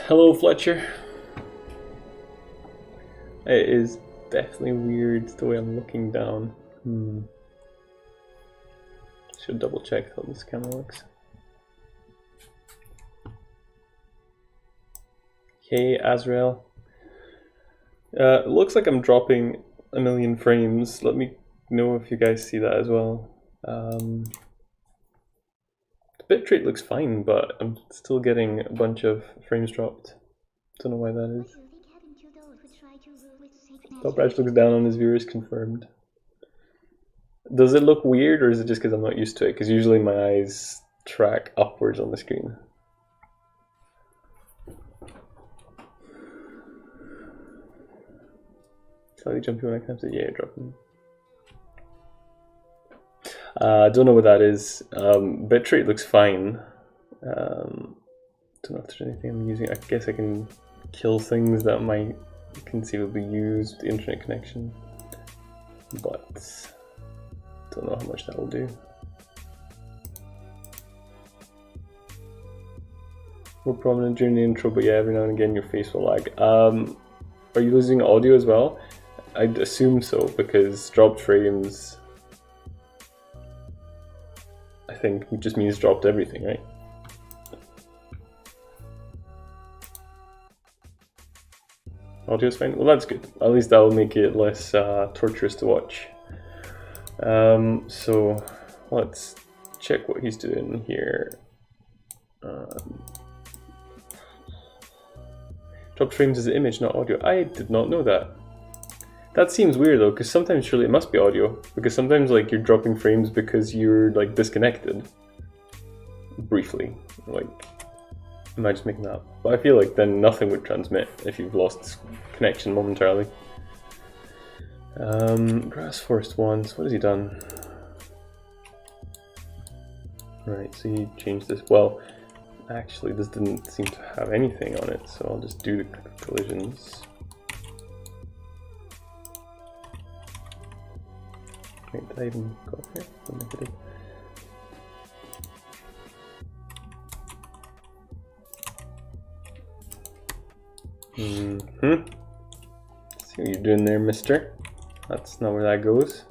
Hello, Fletcher. It is definitely weird the way I'm looking down. Should double check how this camera looks. Hey, Azrael. It looks like I'm dropping a million frames. Let me know if you guys see that as well. The bitrate looks fine, but I'm still getting a bunch of frames dropped. Don't know why that is. Top Branch looks down on his viewers, confirmed. Does it look weird, or is it just because I'm not used to it? Because usually my eyes track upwards on the screen. Slightly jumpy when I come to dropping. Don't know what that is. Bitrate looks fine. Don't know if there's anything I'm using. I guess I can kill things that might conceivably use the internet connection, but don't know how much that will do. More prominent during the intro, but yeah, every now and again your face will lag. Are you losing audio as well? I'd assume so, because dropped frames, I think, just means dropped everything, right? Audio's fine? Well, that's good. At least that will make it less torturous to watch. So let's check what he's doing here. Dropped frames is an image, not audio. I did not know that. That seems weird though, because sometimes surely it must be audio. Because sometimes like you're dropping frames because you're like disconnected. Briefly. Like, am I just making that up? But I feel like then nothing would transmit if you've lost connection momentarily. Grass Forest ones, what has he done? Right, so he changed this. Well, actually this didn't seem to have anything on it, so I'll just do the collisions. Wait, did I even go up here? I don't think I did. See what you're doing there, mister. That's not where that goes.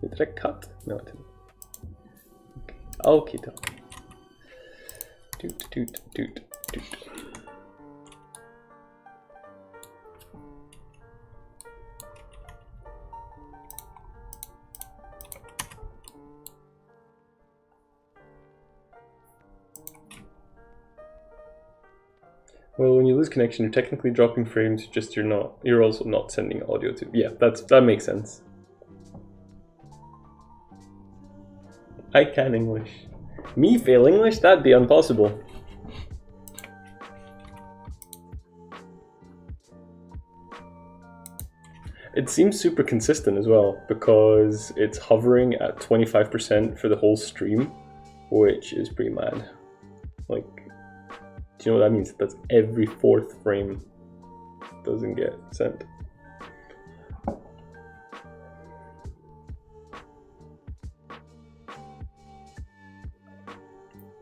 Did I cut? No, I didn't. Okay, okay. Doot. Well, when you lose connection, you're technically dropping frames. Just you're also not sending audio to. Yeah, that makes sense. I can English. Me fail English? That'd be impossible. It seems super consistent as well, because it's hovering at 25% for the whole stream, which is pretty mad. Like, do you know what that means? That's every fourth frame doesn't get sent.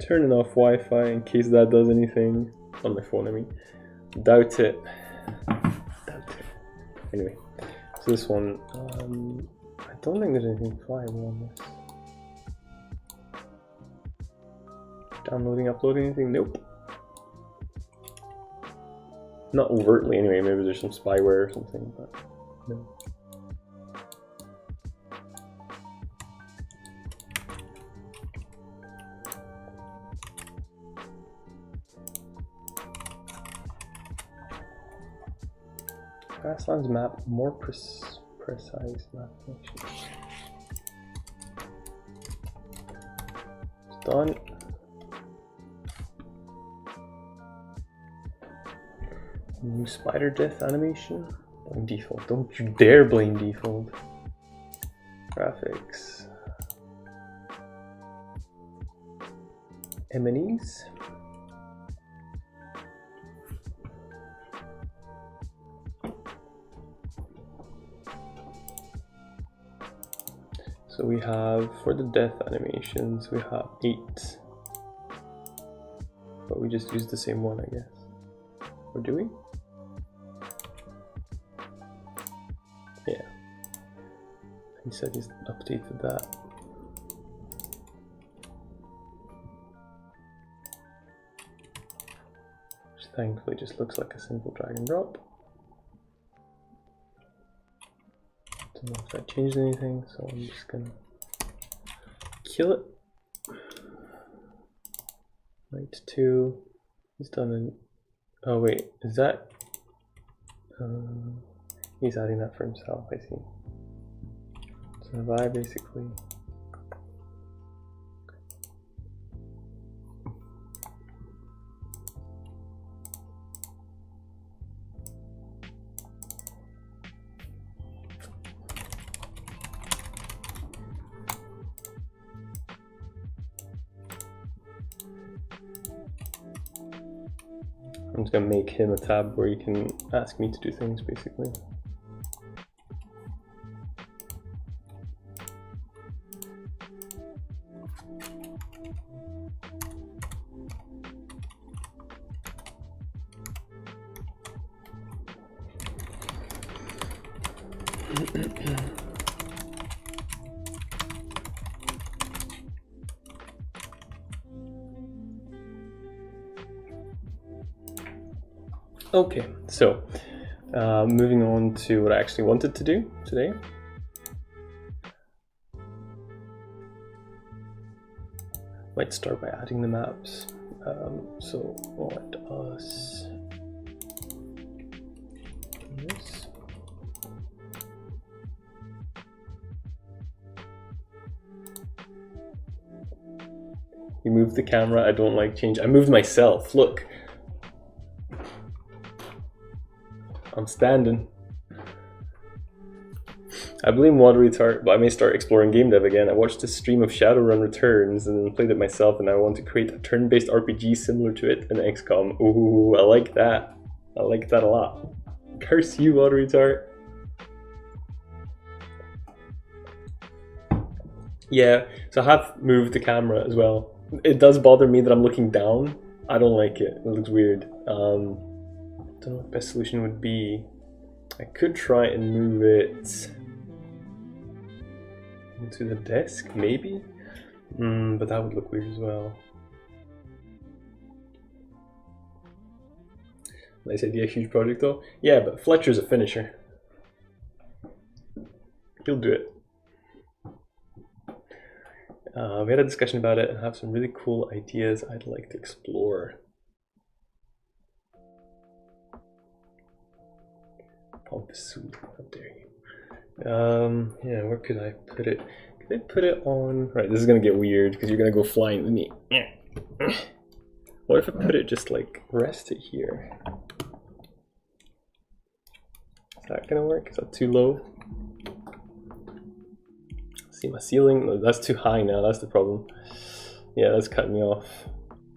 Turning off Wi-Fi in case that does anything. On my phone, I mean. Doubt it. Anyway, so this one, I don't think there's anything flyable on this. Downloading, uploading anything? Nope. Not overtly anyway, maybe there's some spyware or something, but no. Grasslands map, more precise map. It's done. New spider death animation. Blame default. Don't you dare blame default. Graphics. M&Es. So we have, for the death animations, we have 8. But we just used the same one, I guess. Or do we? Yeah. He said he's updated that. Which thankfully just looks like a simple drag and drop. Don't know if that changed anything, so I'm just gonna kill it. Light 2. He's done an. Oh wait, is that? He's adding that for himself. I see. So if I basically. I'm just gonna make him a tab where you can ask me to do things, basically. Okay, so moving on to what I actually wanted to do today. Might start by adding the maps. So let us do this. You moved the camera. I don't like change. I moved myself. Look. I'm standing. I blame Watery Tart, but I may start exploring game dev again. I watched a stream of Shadowrun Returns and then played it myself, and I want to create a turn-based RPG similar to it in XCOM. Ooh, I like that. I like that a lot. Curse you, Watery Tart. Yeah, so I have moved the camera as well. It does bother me that I'm looking down. I don't like it. It looks weird. Don't know what the best solution would be. I could try and move it into the desk, maybe? But that would look weird as well. Nice idea, huge project though. Yeah, but Fletcher's a finisher. He'll do it. We had a discussion about it and have some really cool ideas I'd like to explore. Pompous suit, how dare you. Yeah, where could I put it? Could I put it on? Right, this is gonna get weird because you're gonna go flying with me. What if I put it just like rest it here? Is that gonna work? Is that too low? See my ceiling? No, that's too high now, that's the problem. Yeah, that's cutting me off.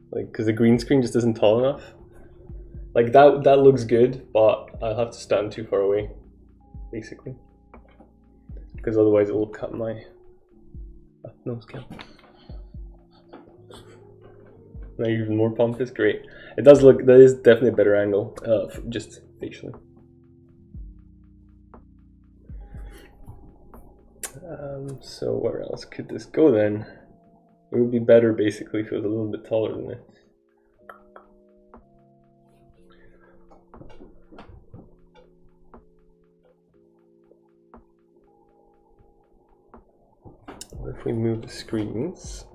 Like, because the green screen just isn't tall enough. Like that looks good, but I'll have to stand too far away, basically. Because otherwise it will cut my nose cam. Now you're even more pompous, great. It does look, that is definitely a better angle, just facially. So where else could this go then? It would be better basically if it was a little bit taller than this. What if we move the screens?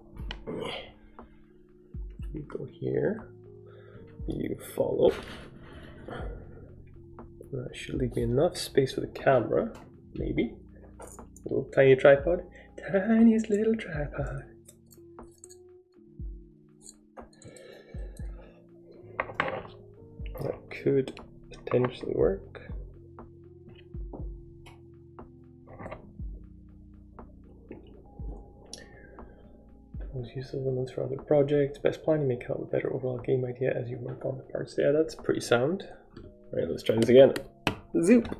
You go here, you follow. That should leave me enough space for the camera, maybe. A little tiny tripod. Tiniest little tripod. That could potentially work. Use the limits for other projects. Best plan to make out a better overall game idea as you work on the parts. Yeah, that's pretty sound. Alright, let's try this again. Zoop!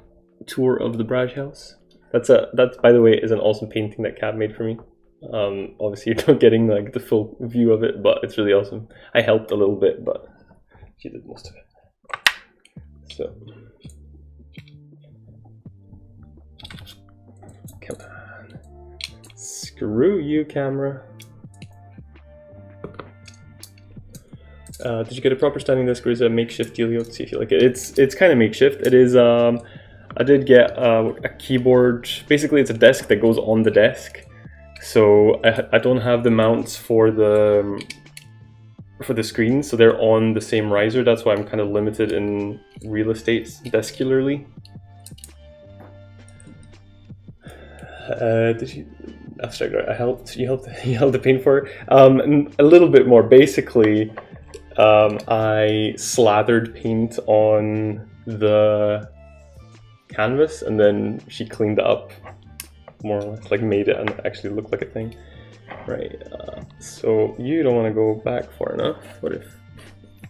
Tour of the Braj House. That by the way is an awesome painting that Cab made for me. Obviously you're not getting like the full view of it, but it's really awesome. I helped a little bit, but she did most of it. So come on, screw you, camera. Did you get a proper standing desk, or is it a makeshift dealio? To see if you like it. It's kind of makeshift. It is. I did get a keyboard. Basically, it's a desk that goes on the desk. So I don't have the mounts for the screen, so they're on the same riser. That's why I'm kind of limited in real estate descularly. Did you? Abstract art. I helped. You held the paint for it. A little bit more. Basically, I slathered paint on the canvas, and then she cleaned it up, more or less, like made it and actually look like a thing. Right. So you don't want to go back far enough. What if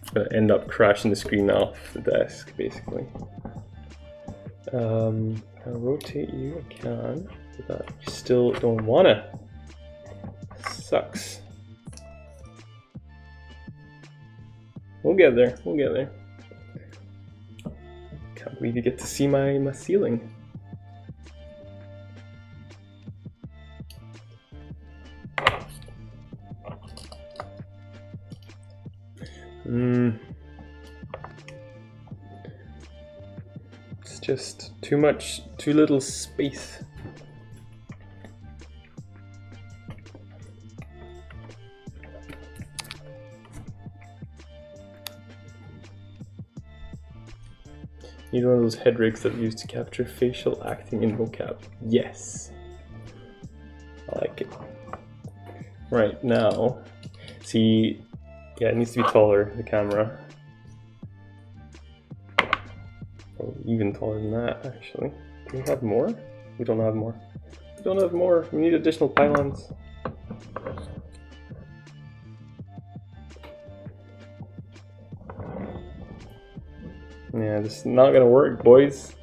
I'm gonna end up crashing the screen off the desk, basically? I'll rotate you. I can. But you still don't wanna. Sucks. We'll get there. We'll get there. Can't believe you get to see my ceiling. It's just too little space. Need one of those head rigs that are used to capture facial acting in vocab. Yes. I like it. Right, now, see, yeah, it needs to be taller, the camera. Oh, even taller than that, actually. Do we have more? We don't have more. We don't have more. We need additional pylons. Yeah, this is not gonna work, boys.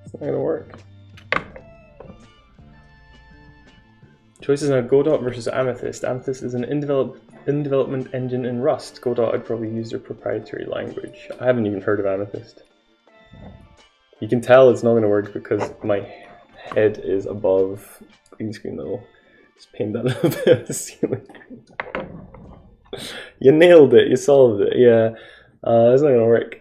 It's not gonna work. Choices now: Godot versus Amethyst. Amethyst is an in-development engine in Rust. Godot, I'd probably use their proprietary language. I haven't even heard of Amethyst. You can tell it's not gonna work because my head is above green screen level. Just paint that little bit of the ceiling. You nailed it. You solved it. Yeah, it's not gonna work.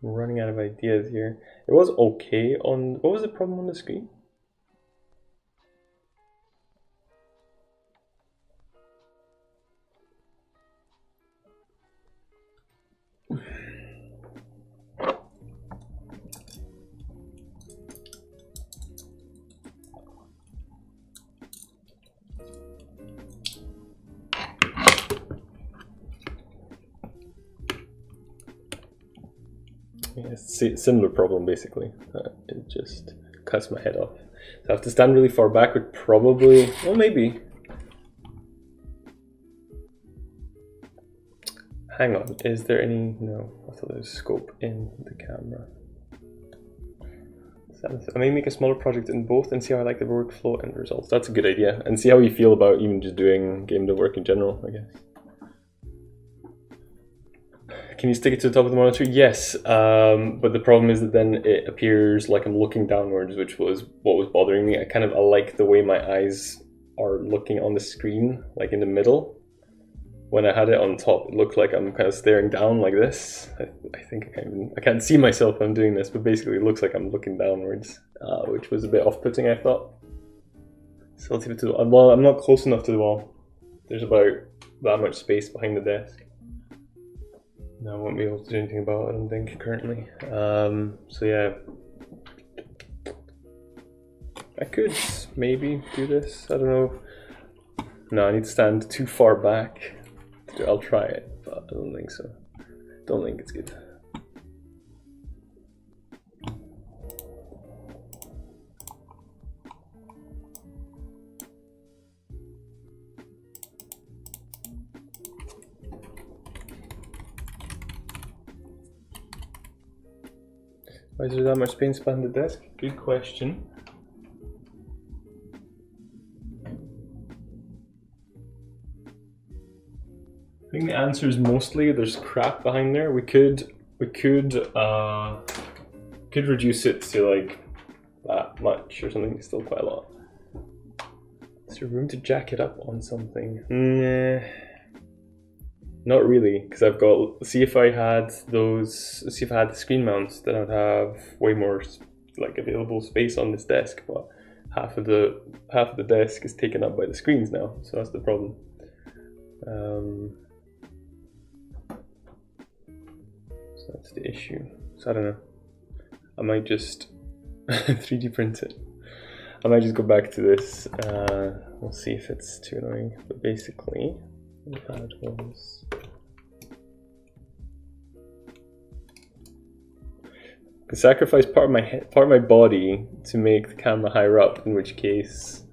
I'm running out of ideas here. It was okay on... What was the problem on the screen? Yeah, it's a similar problem basically. It just cuts my head off. So I have to stand really far back would probably, well maybe. Hang on, is there any, no, I thought there was scope in the camera. I may make a smaller project in both and see how I like the workflow and the results. That's a good idea. And see how you feel about even just doing game dev work in general, I guess. Can you stick it to the top of the monitor? Yes, but the problem is that then it appears like I'm looking downwards, which was what was bothering me. I like the way my eyes are looking on the screen, like in the middle. When I had it on top, it looked like I'm kind of staring down like this. I think I can't see myself when I'm doing this, but basically it looks like I'm looking downwards, which was a bit off-putting, I thought. So let's leave it to the wall. Well, I'm not close enough to the wall. There's about that much space behind the desk. No, I won't be able to do anything about it, I don't think, currently. So yeah. I could maybe do this, I don't know. No, I need to stand too far back. I'll try it, but I don't think so. Don't think it's good. Why is there that much paint behind the desk? Good question. I think the answer is mostly there's crap behind there. We could reduce it to like that much or something. It's still quite a lot. Is there room to jack it up on something? Nah, not really, because I've got. See if I had those. See if I had the screen mounts, then I'd have way more like available space on this desk. But half of the desk is taken up by the screens now, so that's the problem. So that's the issue. So I don't know. I might just 3D print it. I might just go back to this. We'll see if it's too annoying. But basically, what we had was I sacrifice part of my body to make the camera higher up. In which case,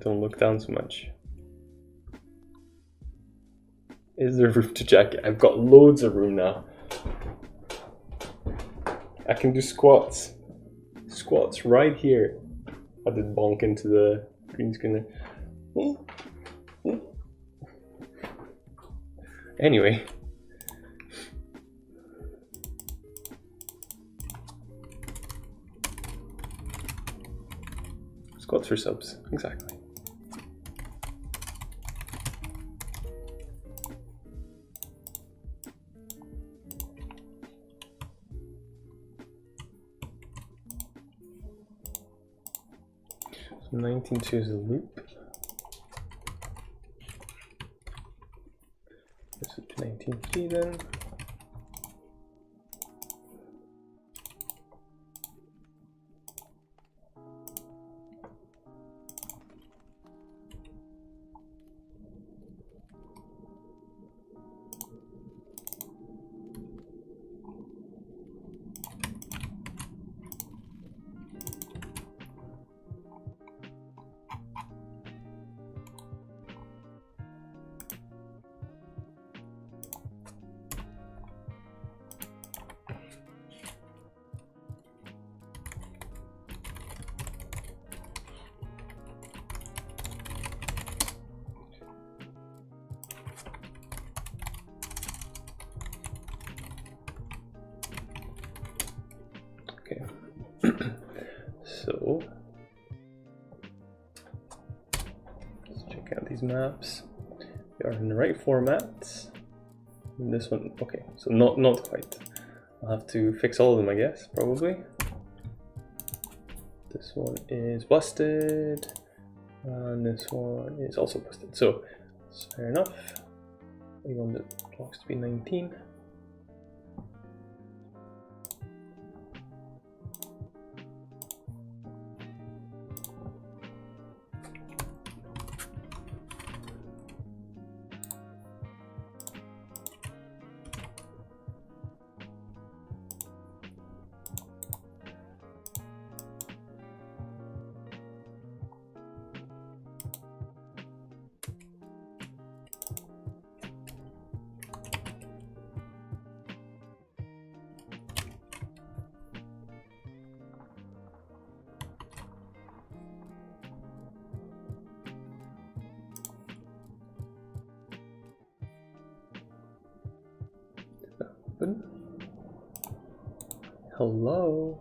don't look down so much. Is there room to jack it? I've got loads of room now. I can do squats. Squats right here. I did bonk into the green screen there. Anyway. Squats for subs, exactly. So 19.2 is a loop. This would be 19.3 then. So let's check out these maps. They are in the right format. And this one, okay, so not quite. I'll have to fix all of them, I guess, probably. This one is busted, and this one is also busted. So it's fair enough. We want the blocks to be 19. Hello.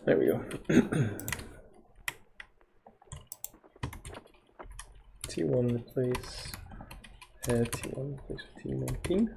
There we go. T1 replace T1 replace with T19.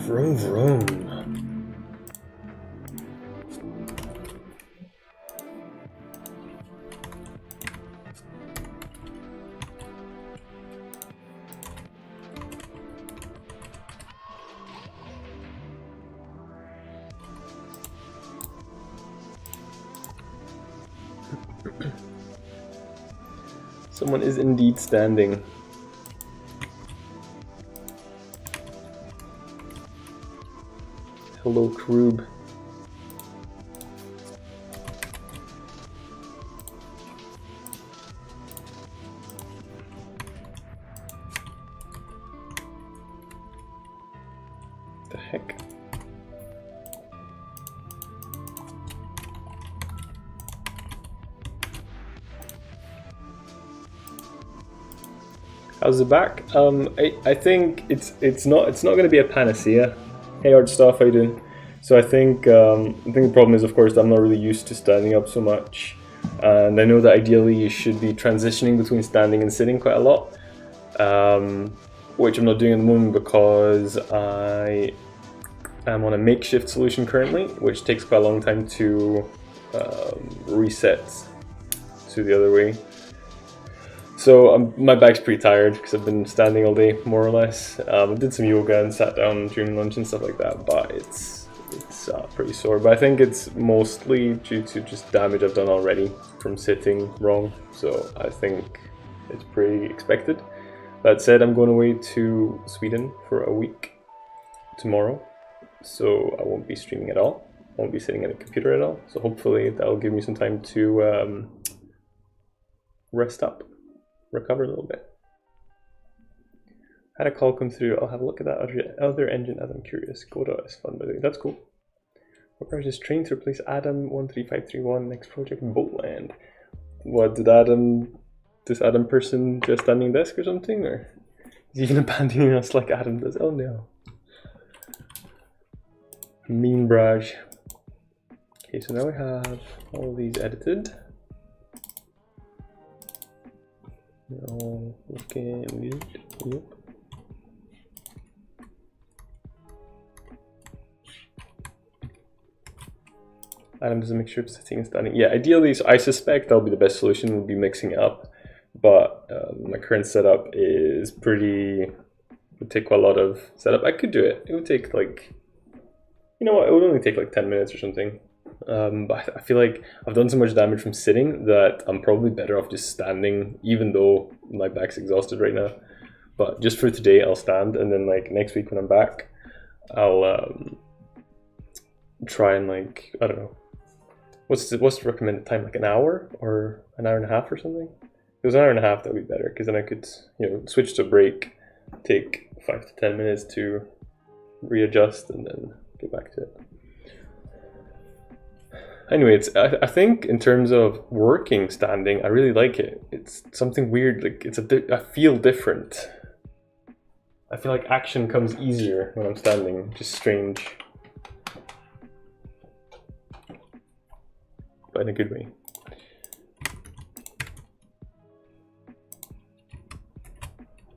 Vroom vroom. Someone is indeed standing. Hello, Kroob. The heck? How's the back? I think it's not going to be a panacea. Hey, Art Stuff, how you doing? So I think the problem is, of course, that I'm not really used to standing up so much, and I know that ideally you should be transitioning between standing and sitting quite a lot, which I'm not doing at the moment because I am on a makeshift solution currently, which takes quite a long time to reset to the other way. So my back's pretty tired because I've been standing all day, more or less. I did some yoga and sat down during lunch and stuff like that, but it's pretty sore. But I think it's mostly due to just damage I've done already from sitting wrong. So I think it's pretty expected. That said, I'm going away to Sweden for a week tomorrow, so I won't be streaming at all. I won't be sitting at a computer at all. So hopefully that'll give me some time to rest up. Recover a little bit. Had a call come through. I'll have a look at that other engine as I'm curious. Godot is fun, by the way. That's cool. We're just trained to replace Adam 13531. Next project, Boatland. What did this Adam person do a standing desk or something, or is he even abandoning us like Adam does? Oh no. Mean Braj. Okay, so now we have all of these edited. No, looking good. Yep. Adam does a mixture of sitting and standing. Yeah, ideally, so I suspect that'll be the best solution. We'll be mixing it up, but my current setup is would take quite a lot of setup. I could do it. It would take like, you know what? It would only take like 10 minutes or something. But I feel like I've done so much damage from sitting that I'm probably better off just standing, even though my back's exhausted right now. But just for today, I'll stand, and then like next week when I'm back, I'll try and like, I don't know, what's the recommended time, like an hour or an hour and a half or something? If it was an hour and a half, that would be better, because then I could, you know, switch to a break, take 5 to 10 minutes to readjust, and then get back to it. Anyway, I think in terms of working standing, I really like it. It's something weird, like I feel different. I feel like action comes easier when I'm standing, just strange. But in a good way.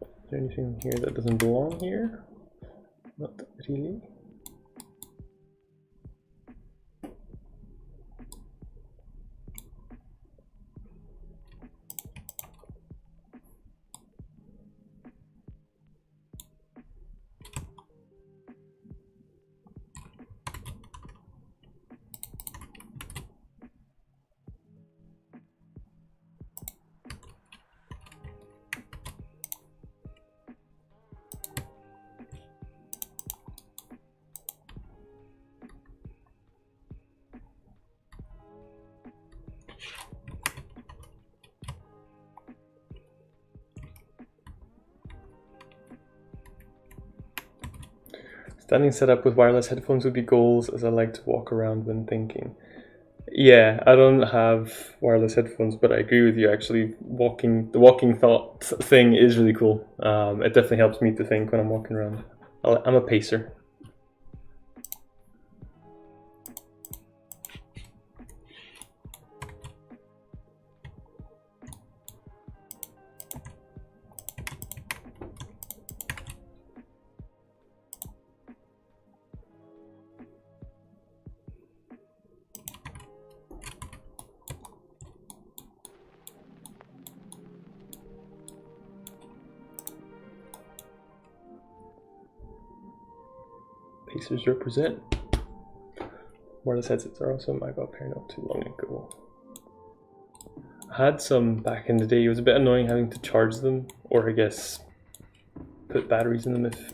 Is there anything here that doesn't belong here? Not really. Standing setup with wireless headphones would be goals, as I like to walk around when thinking. Yeah, I don't have wireless headphones, but I agree with you. Actually, the walking thought thing is really cool. It definitely helps me to think when I'm walking around. I'm a pacer. Pacers represent. Wireless headsets are awesome. I got a pair not too long ago. had some back in the day. It was a bit annoying having to charge them, or I guess put batteries in them if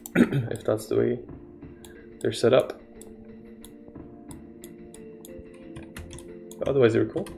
if that's the way they're set up. But otherwise they were cool.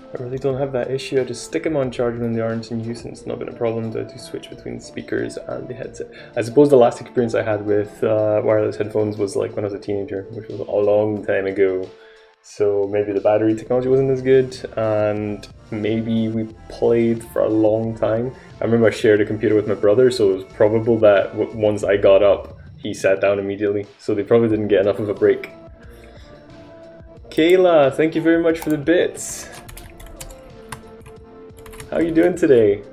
I really don't have that issue. I just stick them on charge when they aren't in use, and it's not been a problem to switch between the speakers and the headset. I suppose the last experience I had with wireless headphones was like when I was a teenager, which was a long time ago. So maybe the battery technology wasn't as good, and maybe we played for a long time. I remember I shared a computer with my brother, so it was probable that once I got up, he sat down immediately. So they probably didn't get enough of a break. Kayla, thank you very much for the bits. How are you doing today?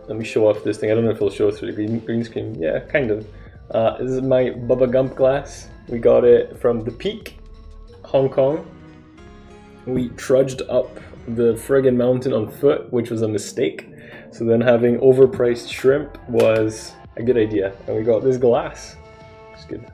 Let me show off this thing. I don't know if it'll show through the green screen. Yeah, kind of. This is my Bubba Gump glass. We got it from The Peak, Hong Kong. We trudged up the friggin' mountain on foot, which was a mistake. So then having overpriced shrimp was a good idea, and we got this glass. It's good.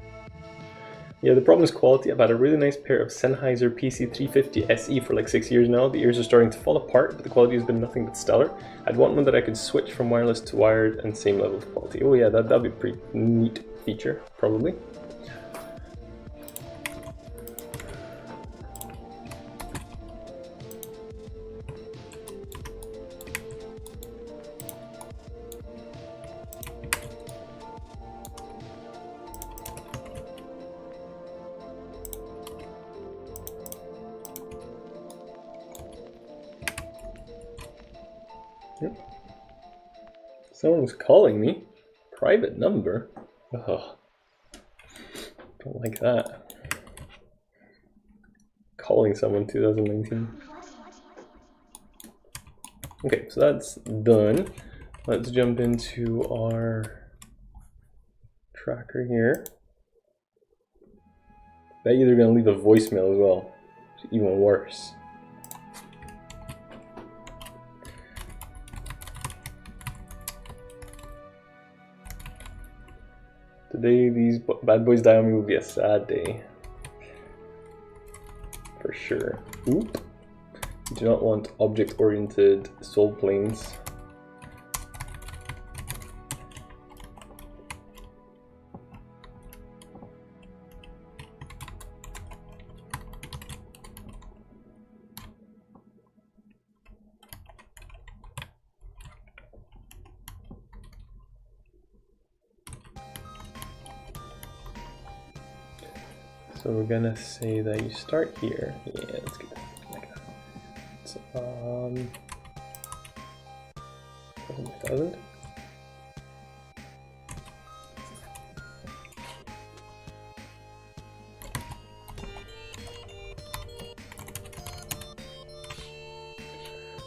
Yeah, the problem is quality. I've had a really nice pair of Sennheiser PC350 SE for like 6 years now. The ears are starting to fall apart, but the quality has been nothing but stellar. I'd want one that I could switch from wireless to wired and same level of quality. Oh yeah, that'd be a pretty neat feature, probably. Someone's calling me. Private number? Ugh. Don't like that. Calling someone 2019. Okay, so that's done. Let's jump into our tracker here. Bet you they're gonna leave a voicemail as well. It's even worse. Today, these bad boys die on me will be a sad day. For sure. Oop. You do not want object-oriented soul planes. So we're gonna say that you start here. Yeah, let's get that like that. So, 1,000.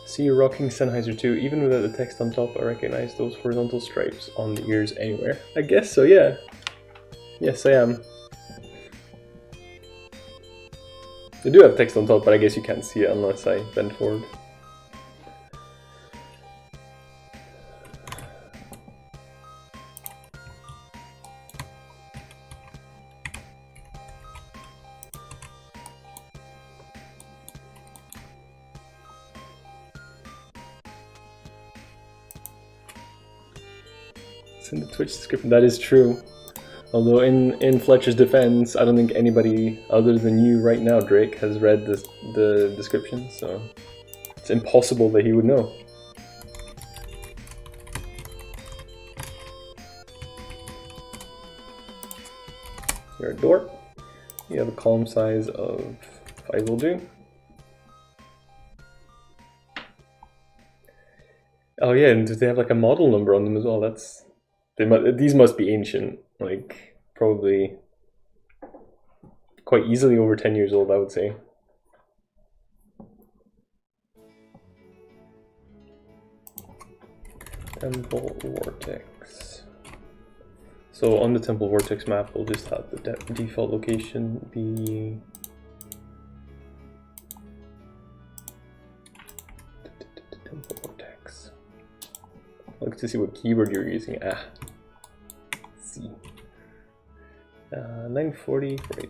See you rocking Sennheiser too. Even without the text on top, I recognize those horizontal stripes on the ears anywhere. I guess so, yeah. Yes, I am. They do have text on top, but I guess you can't see it unless I bend forward. It's in the Twitch description. That is true. Although in Fletcher's defense, I don't think anybody other than you right now, Drake, has read the description, so It's impossible that he would know. Your door. You have a column size of 5 will do. Oh yeah, and they have like a model number on them as well. These must be ancient, like probably quite easily over 10 years old, I would say. Temple Vortex. So on the Temple Vortex map, we'll just have the default location be Temple Vortex. Look to see what keyword you're using. C. 940 right.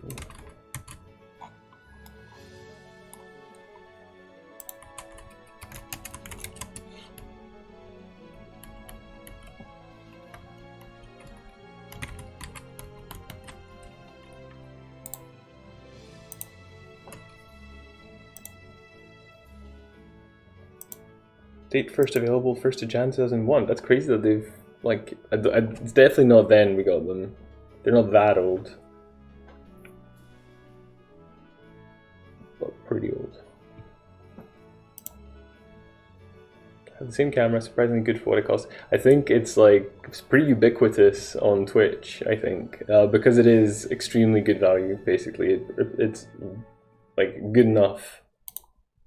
Date first available, 1st of Jan 2001. That's crazy that they've, like, it's definitely not then we got them. They're not that old. But pretty old. Have the same camera, surprisingly good for what it costs. I think it's pretty ubiquitous on Twitch, I think. Because it is extremely good value, basically. It's like good enough,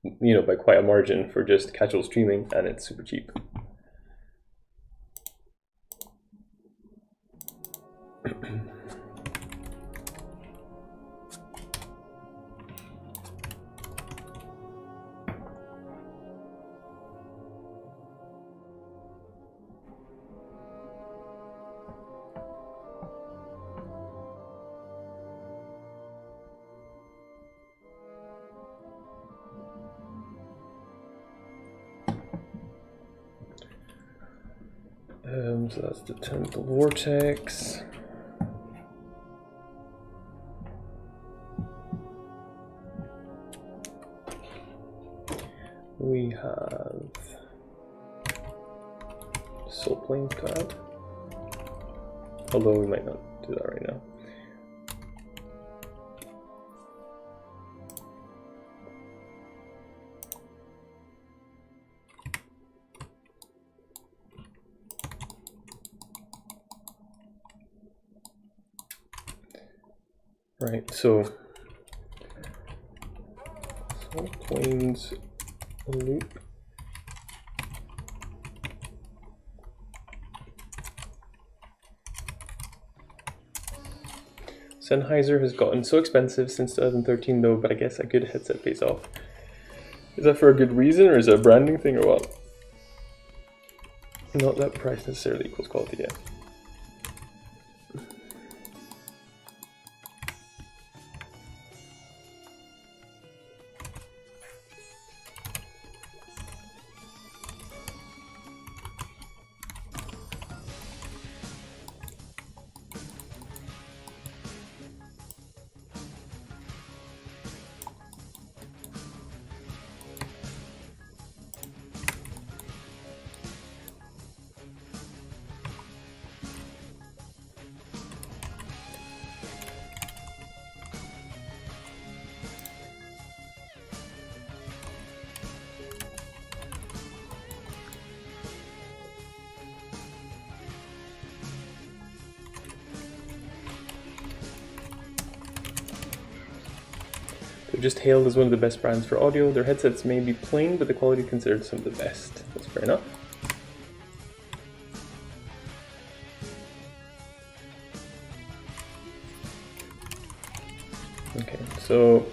you know, by quite a margin for just casual streaming, and it's super cheap. So that's the Temple Vortex. We have Soul Planes to add, although we might not do that right now. Right, so Soul Planes loop. Sennheiser has gotten so expensive since 2013 though, but I guess a good headset pays off. Is that for a good reason, or is it a branding thing, or what? Not that price necessarily equals quality yet. Just hailed as one of the best brands for audio. Their headsets may be plain, but the quality considered some of the best. That's fair enough. Okay, so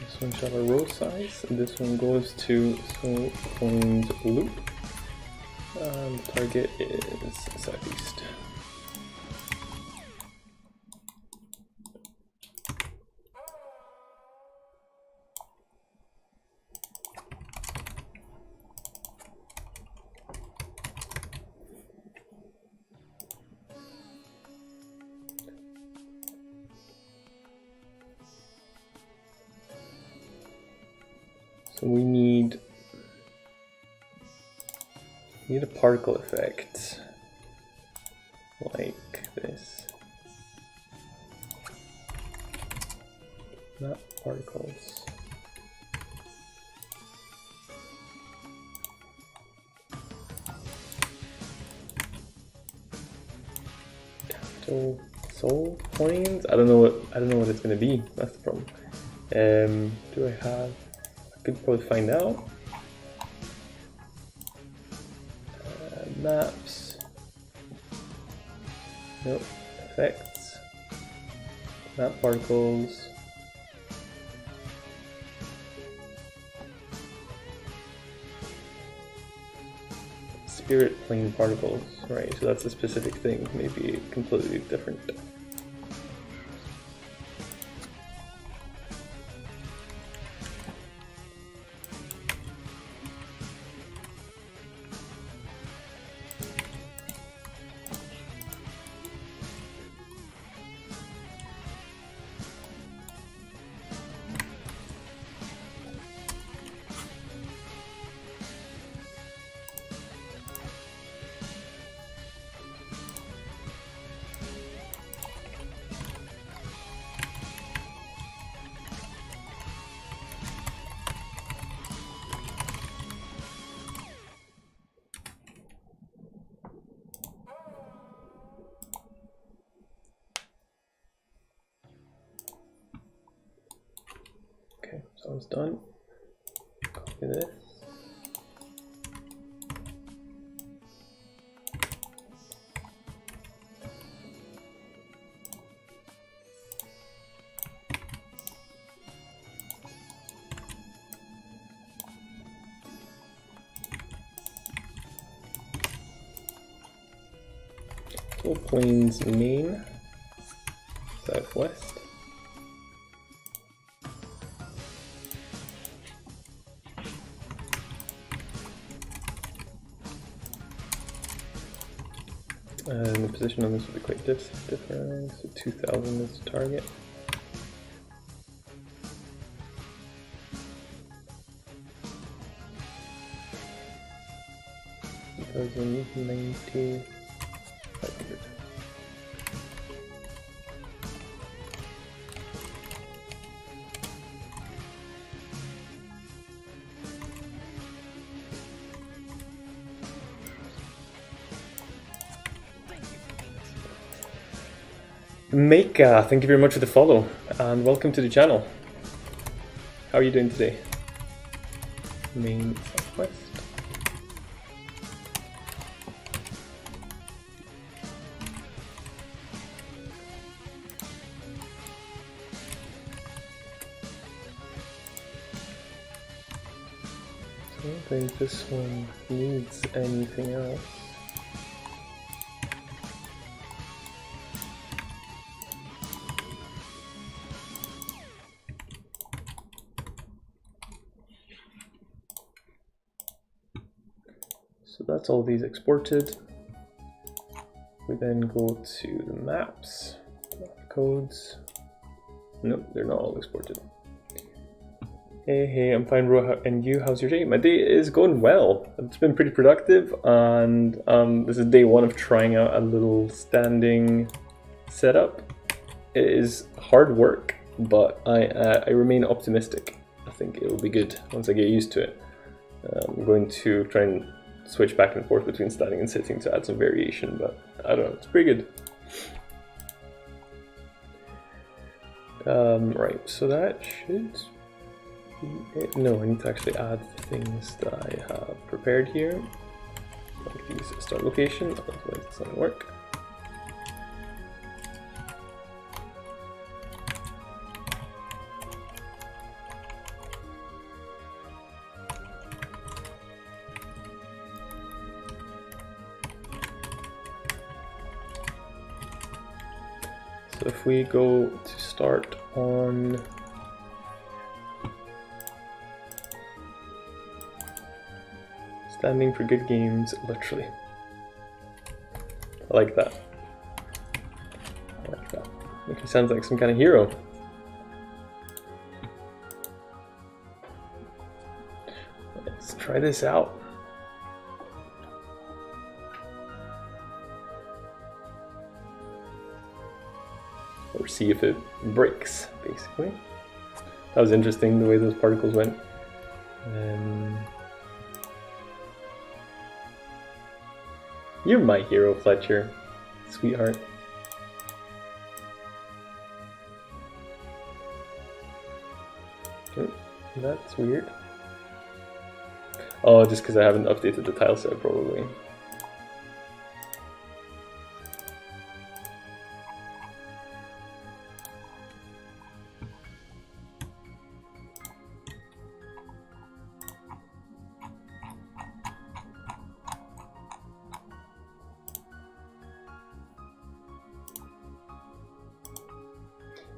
this one shall have a row size, and this one goes to Soul Planes loop. And the target is southeast. So we need a particle effect like this. Not particles. Capital soul coins. I don't know what it's gonna be. That's the problem. Do I have? I could probably find out. Maps. Nope. Effects. Map particles. Spirit plane particles. Right, so that's a specific thing. Maybe completely different. Okay, so it's done. Copy this. So Plains main, southwest. And the position on this will be quite different. So 2000 is the target. $90. Meika, thank you very much for the follow and welcome to the channel. How are you doing today? Main southwest. I don't think this one needs anything else. So that's all these exported. We then go to the maps, codes. Nope, they're not all exported. Hey, I'm fine, Ro, and you? How's your day? My day is going well. It's been pretty productive, and this is day one of trying out a little standing setup. It is hard work, but I remain optimistic. I think it will be good once I get used to it. I'm going to try and switch back and forth between standing and sitting to add some variation, but I don't know, it's pretty good. Right, so that should be it. No, I need to actually add things that I have prepared here. Like these start location, otherwise it's not going to work. So if we go to start on standing for good games, literally. I like that. I like that. Makes me sound like some kind of hero. try this out. Or see if it breaks, basically. That was interesting, the way those particles went. You're my hero, Fletcher. Sweetheart. Okay, that's weird. Oh, just because I haven't updated the tile set, probably.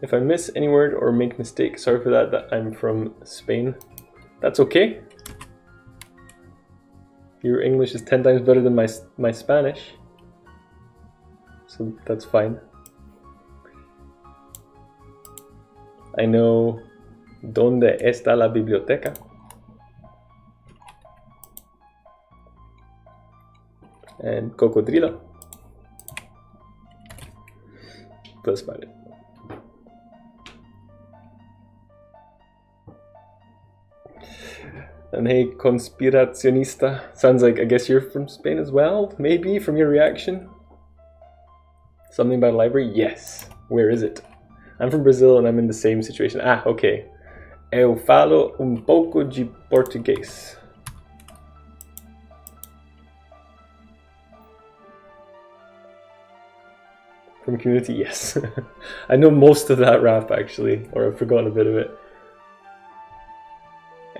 If I miss any word or make mistake, sorry for that I'm from Spain. That's okay. Your English is 10 times better than my Spanish. So that's fine. I know ¿Dónde está la biblioteca? And cocodrilo. That's about it. And hey, conspiracionista. Sounds like, I guess you're from Spain as well? Maybe, from your reaction? Something about a library? Yes. Where is it? I'm from Brazil and I'm in the same situation. Ah, okay. Eu falo pouco de português. From Community? Yes. I know most of that rap, actually. Or I've forgotten a bit of it.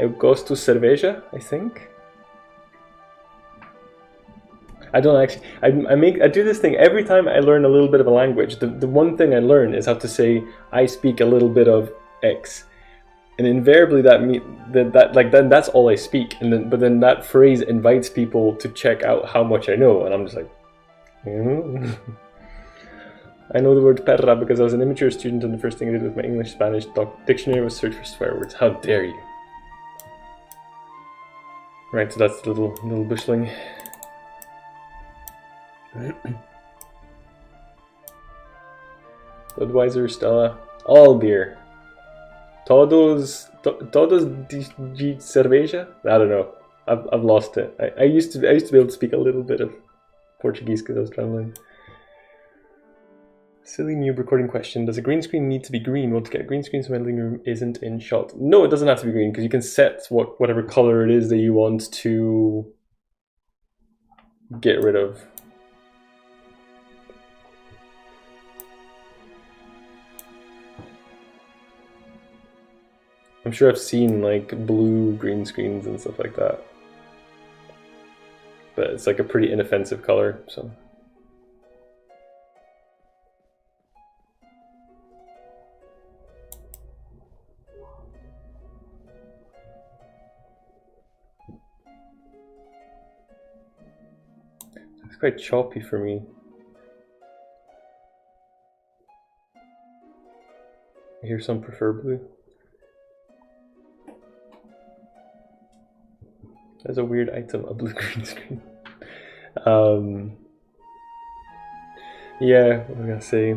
Eu gosto cerveja, I think. I don't actually. I do this thing every time I learn a little bit of a language. The one thing I learn is how to say I speak a little bit of X, and invariably that's all I speak. And but then that phrase invites people to check out how much I know, and I'm just like, I know the word perra because I was an immature student, and the first thing I did with my English-Spanish dictionary was search for swear words. How dare you! Right, so that's the little bushling. Budweiser, Stella, all beer. Todos de cerveja? I don't know. I've lost it. I used to be able to speak a little bit of Portuguese because I was traveling. Silly new recording question. Does a green screen need to be green? Want to get a green screen so my living room isn't in shot? No, it doesn't have to be green because you can set whatever color it is that you want to get rid of. I'm sure I've seen like blue green screens and stuff like that. But it's like a pretty inoffensive color, so. It's quite choppy for me. I hear some prefer blue. That's a weird item, a blue green screen. Yeah, what was I gonna say?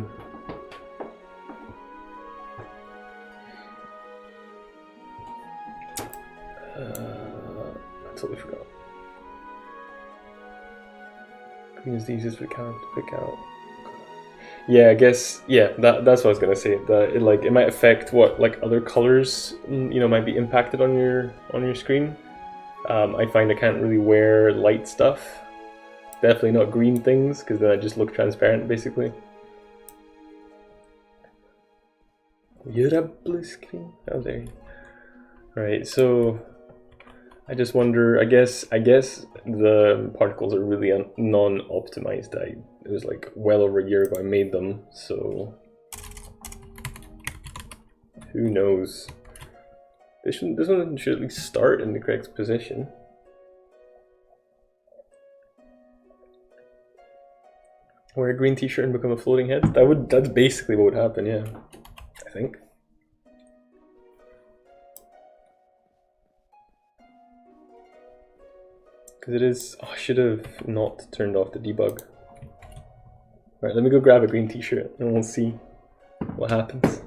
I totally forgot. Green is the easiest for the camera to pick out. Yeah, I guess, yeah, that's what I was gonna say. That it might affect what like other colors might be impacted on your screen. I find I can't really wear light stuff. Definitely not green things, because then I just look transparent, basically. You're a blue screen. Oh, there. Right. So I just wonder. I guess the particles are really non-optimized. It was like well over a year ago I made them, so who knows. This one should at least start in the correct position. Wear a green t-shirt and become a floating head? That's basically what would happen, yeah. I think. Because it is... Oh, I should have not turned off the debug. Right, let me go grab a green t-shirt and we'll see what happens.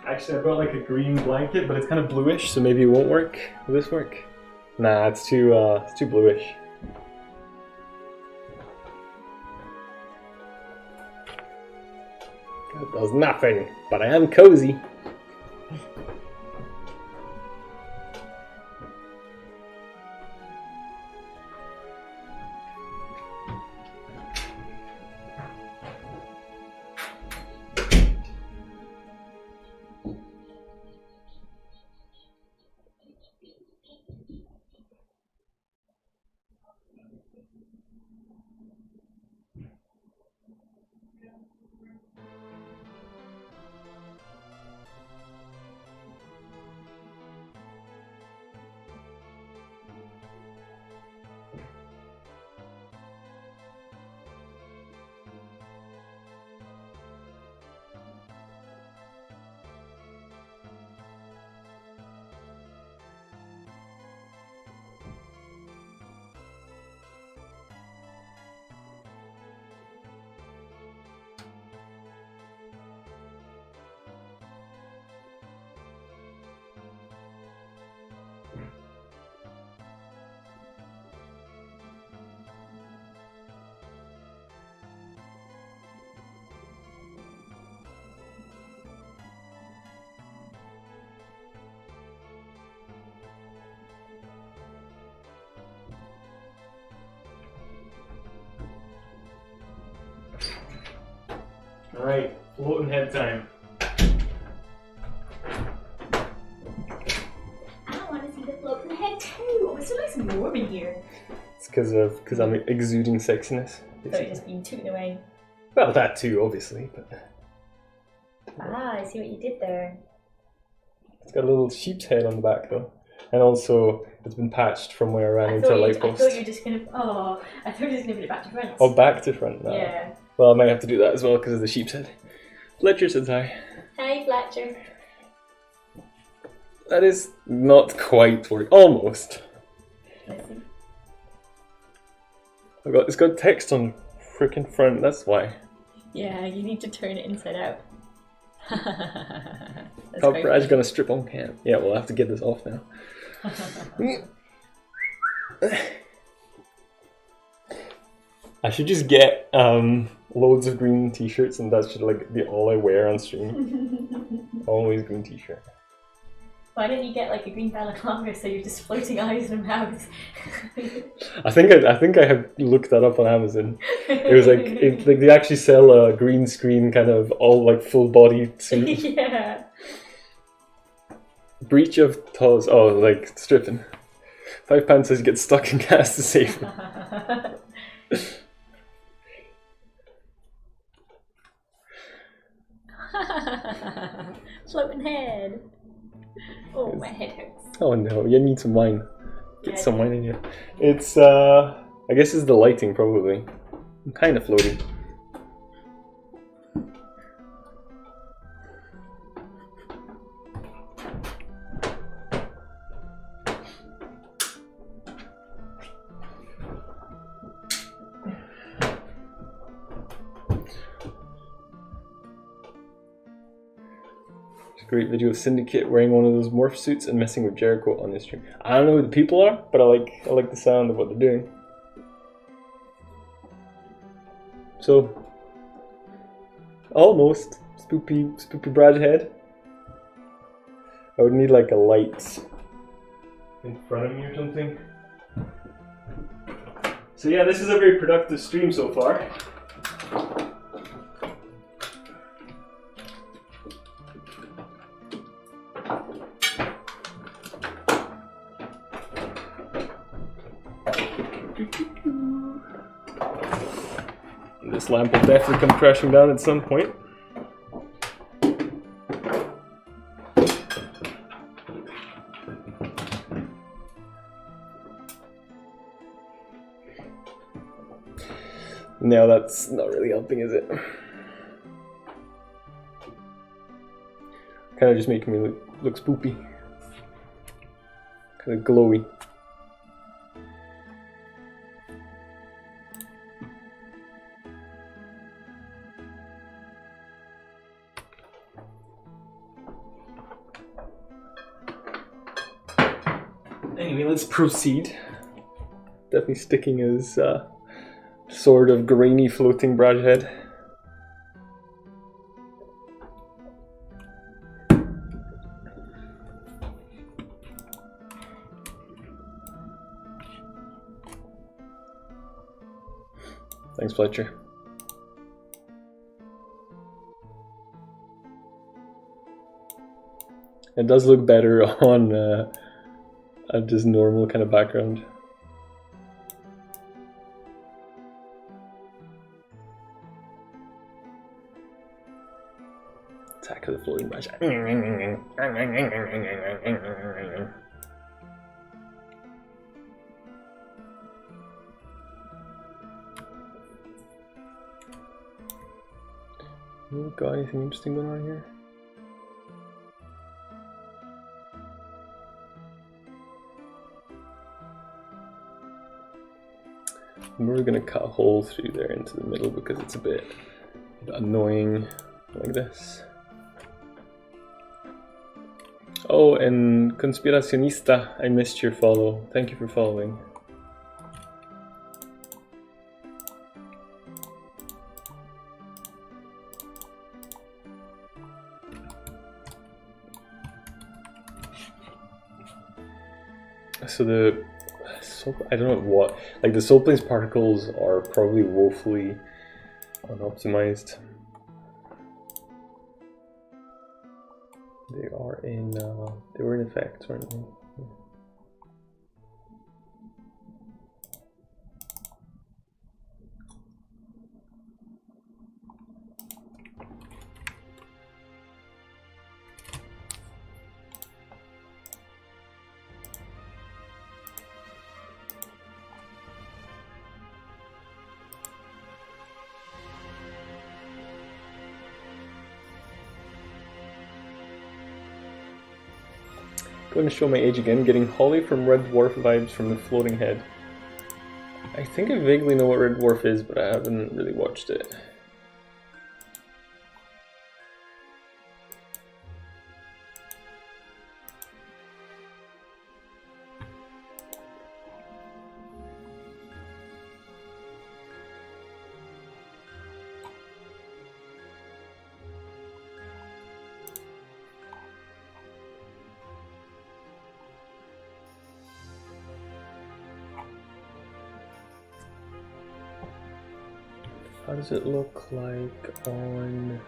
Actually, I brought like a green blanket, but it's kind of bluish, so maybe it won't work. Will this work? Nah, it's too bluish. It does nothing, but I am cozy. Alright, floating head time. I want to see the floating head too. Oh, it's so nice and warm in here. It's because I'm exuding sexiness. So it's just being tooted away. Well, that too, obviously, but Ah, I see what you did there. it's got a little sheep's head on the back though. And also, it's been patched from where I ran into a light post. I thought you were just gonna. Oh, I thought you were just gonna put it back to front. Oh, back to front now. Yeah. Well, I might have to do that as well because of the sheep's head. Fletcher says hi. Hi, Fletcher. That is not quite working. Almost. Let's see. It's got text on freaking front, that's why. Yeah, you need to turn it inside out. How Brad's gonna strip on cam. Yeah, we'll have to get this off now. I should just get loads of green t-shirts and that should like be all I wear on stream. Always green t-shirt. Why don't you get like a green balaclava so you're just floating eyes and mouths? I think I have looked that up on Amazon. It was like they actually sell a green screen kind of all like full body suit. Yeah. Breach of toes. Oh, like stripping. £5 says you get stuck in gas to save me. Floating head. Oh, my head hurts. Oh no, you need some wine. Get Yeah, some wine in you. It's I guess it's the lighting probably. I'm kind of floating. Great video of Syndicate wearing one of those morph suits and messing with Jericho on his stream. I don't know who the people are, but I like the sound of what they're doing. So almost spoopy Brad head. I would need like a light in front of me or something. So yeah, this is a very productive stream so far. This lamp will definitely come crashing down at some point. No, that's not really helping, is it? Kind of just making me look spoopy. kind of glowy. Anyway, let's proceed. Definitely sticking his sort of grainy floating brush head. Thanks, Fletcher. It does look better on a just normal kind of background. Attack of the floating brush. Got anything interesting going on here? We're gonna cut a hole through there into the middle because it's a bit annoying like this. Oh, and Conspiracionista, I missed your follow. Thank you for following. So I don't know what, like the Soul Planes particles are probably woefully unoptimized. They were in effect, weren't they? Yeah. Going to show my age again, getting Holly from Red Dwarf vibes from the floating head. I think I vaguely know what Red Dwarf is, but I haven't really watched it. How does it look like on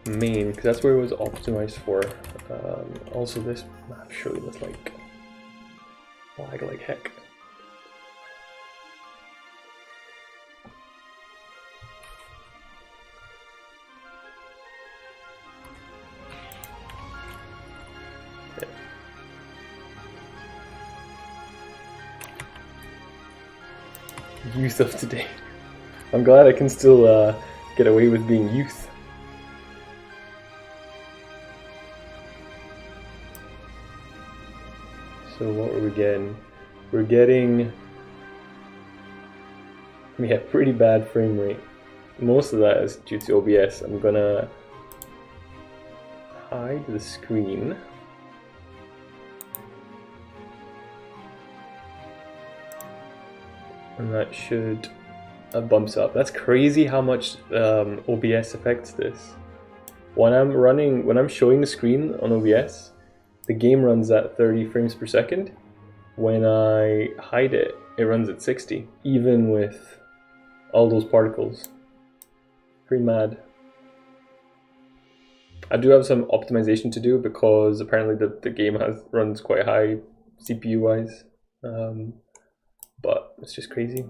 main? Because that's where it was optimized for. Also, this map surely was like lag like heck. Yeah. Youth of today. I'm glad I can still get away with being youth. So what were we getting? We're getting pretty bad frame rate. Most of that is due to OBS. I'm gonna hide the screen. And that should bumps up. That's crazy how much OBS affects this. When I'm showing the screen on OBS, the game runs at 30 frames per second. When I hide it, it runs at 60, even with all those particles. Pretty mad. I do have some optimization to do because apparently the game runs quite high CPU wise, but it's just crazy.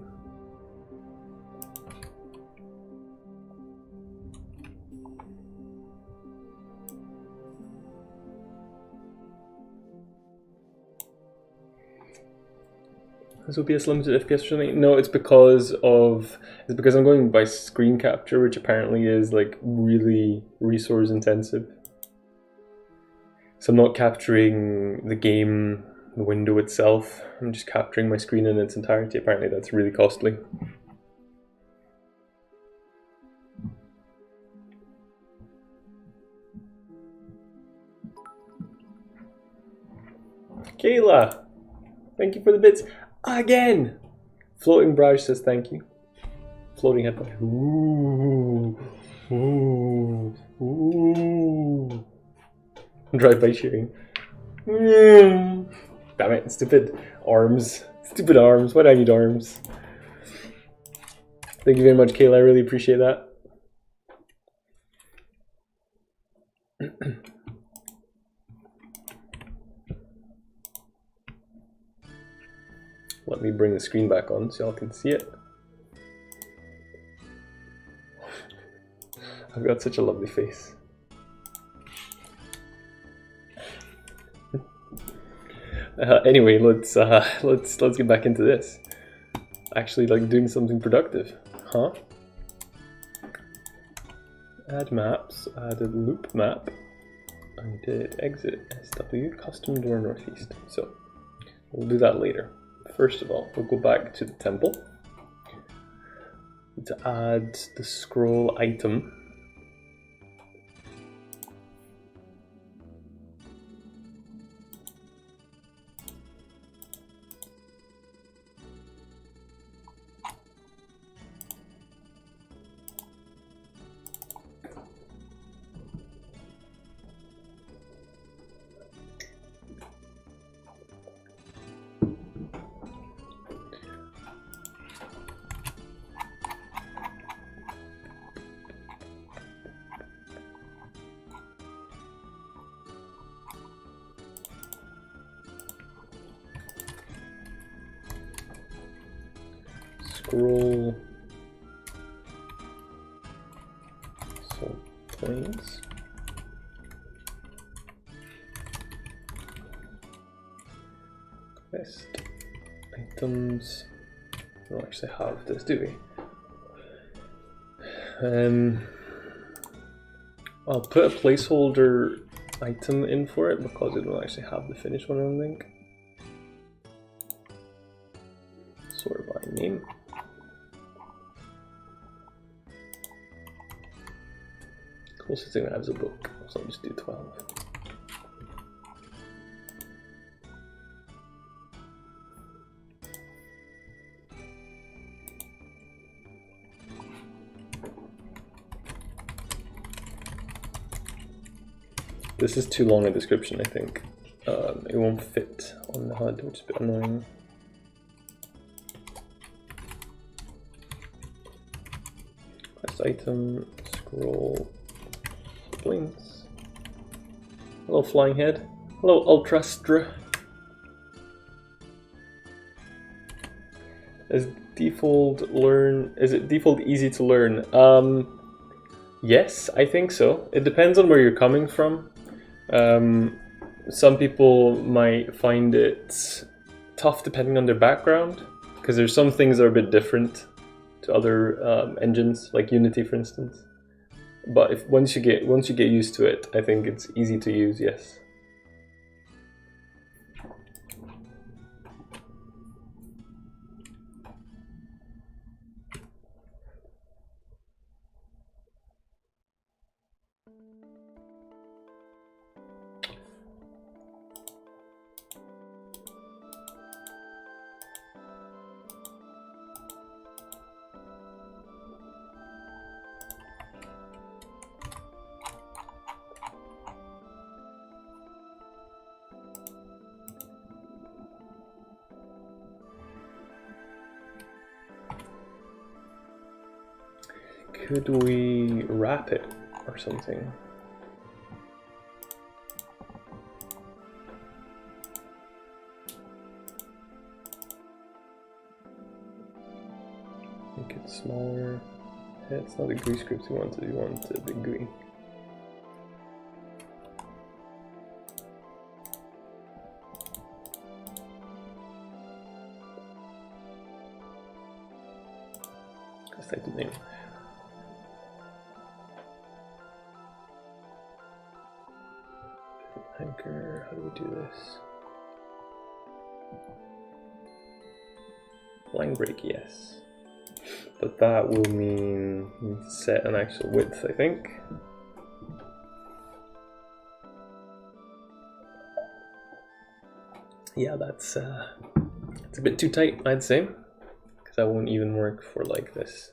Is OBS limited FPS or something? No, it's because I'm going by screen capture, which apparently is like really resource intensive. So I'm not capturing the game the window itself. I'm just capturing my screen in its entirety. Apparently that's really costly. Kayla, thank you for the bits again. Floating Barrage says thank you. Floating head. Ooh, ooh, ooh. Drive-by sharing. Damn it, stupid arms. Stupid arms. Why do I need arms? Thank you very much, Kayla. I really appreciate that. Let me bring the screen back on so y'all can see it. I've got such a lovely face. Anyway, let's get back into this. Actually, like doing something productive, huh? Add maps. Added loop map. I did exit SW custom door northeast. So we'll do that later. First of all, we'll go back to the temple to add the scroll item. Scroll Salt Plains. Quest items. We don't actually have this, do we? I'll put a placeholder item in for it because we don't actually have the finished one, I don't think. Sort by name. Closest thing I have is a book, so I'll just do 12. This is too long a description, I think. It won't fit on the HUD, which is a bit annoying. Quest item, scroll, planes. Hello, flying head. Hello, Ultrastra. Is it default easy to learn? Yes, I think so. It depends on where you're coming from. Some people might find it tough depending on their background, because there's some things that are a bit different to other engines, like Unity, for instance. But once you get used to it, I think it's easy to use. Yes. Could we wrap it or something? Make it smaller. Yeah, it's not the GUI script we wanted, we wanted the GUI. Let's type the name. Anchor, how do we do this? Line break, yes. But that will mean set an actual width, I think. Yeah, it's a bit too tight, I'd say, because that won't even work for like this.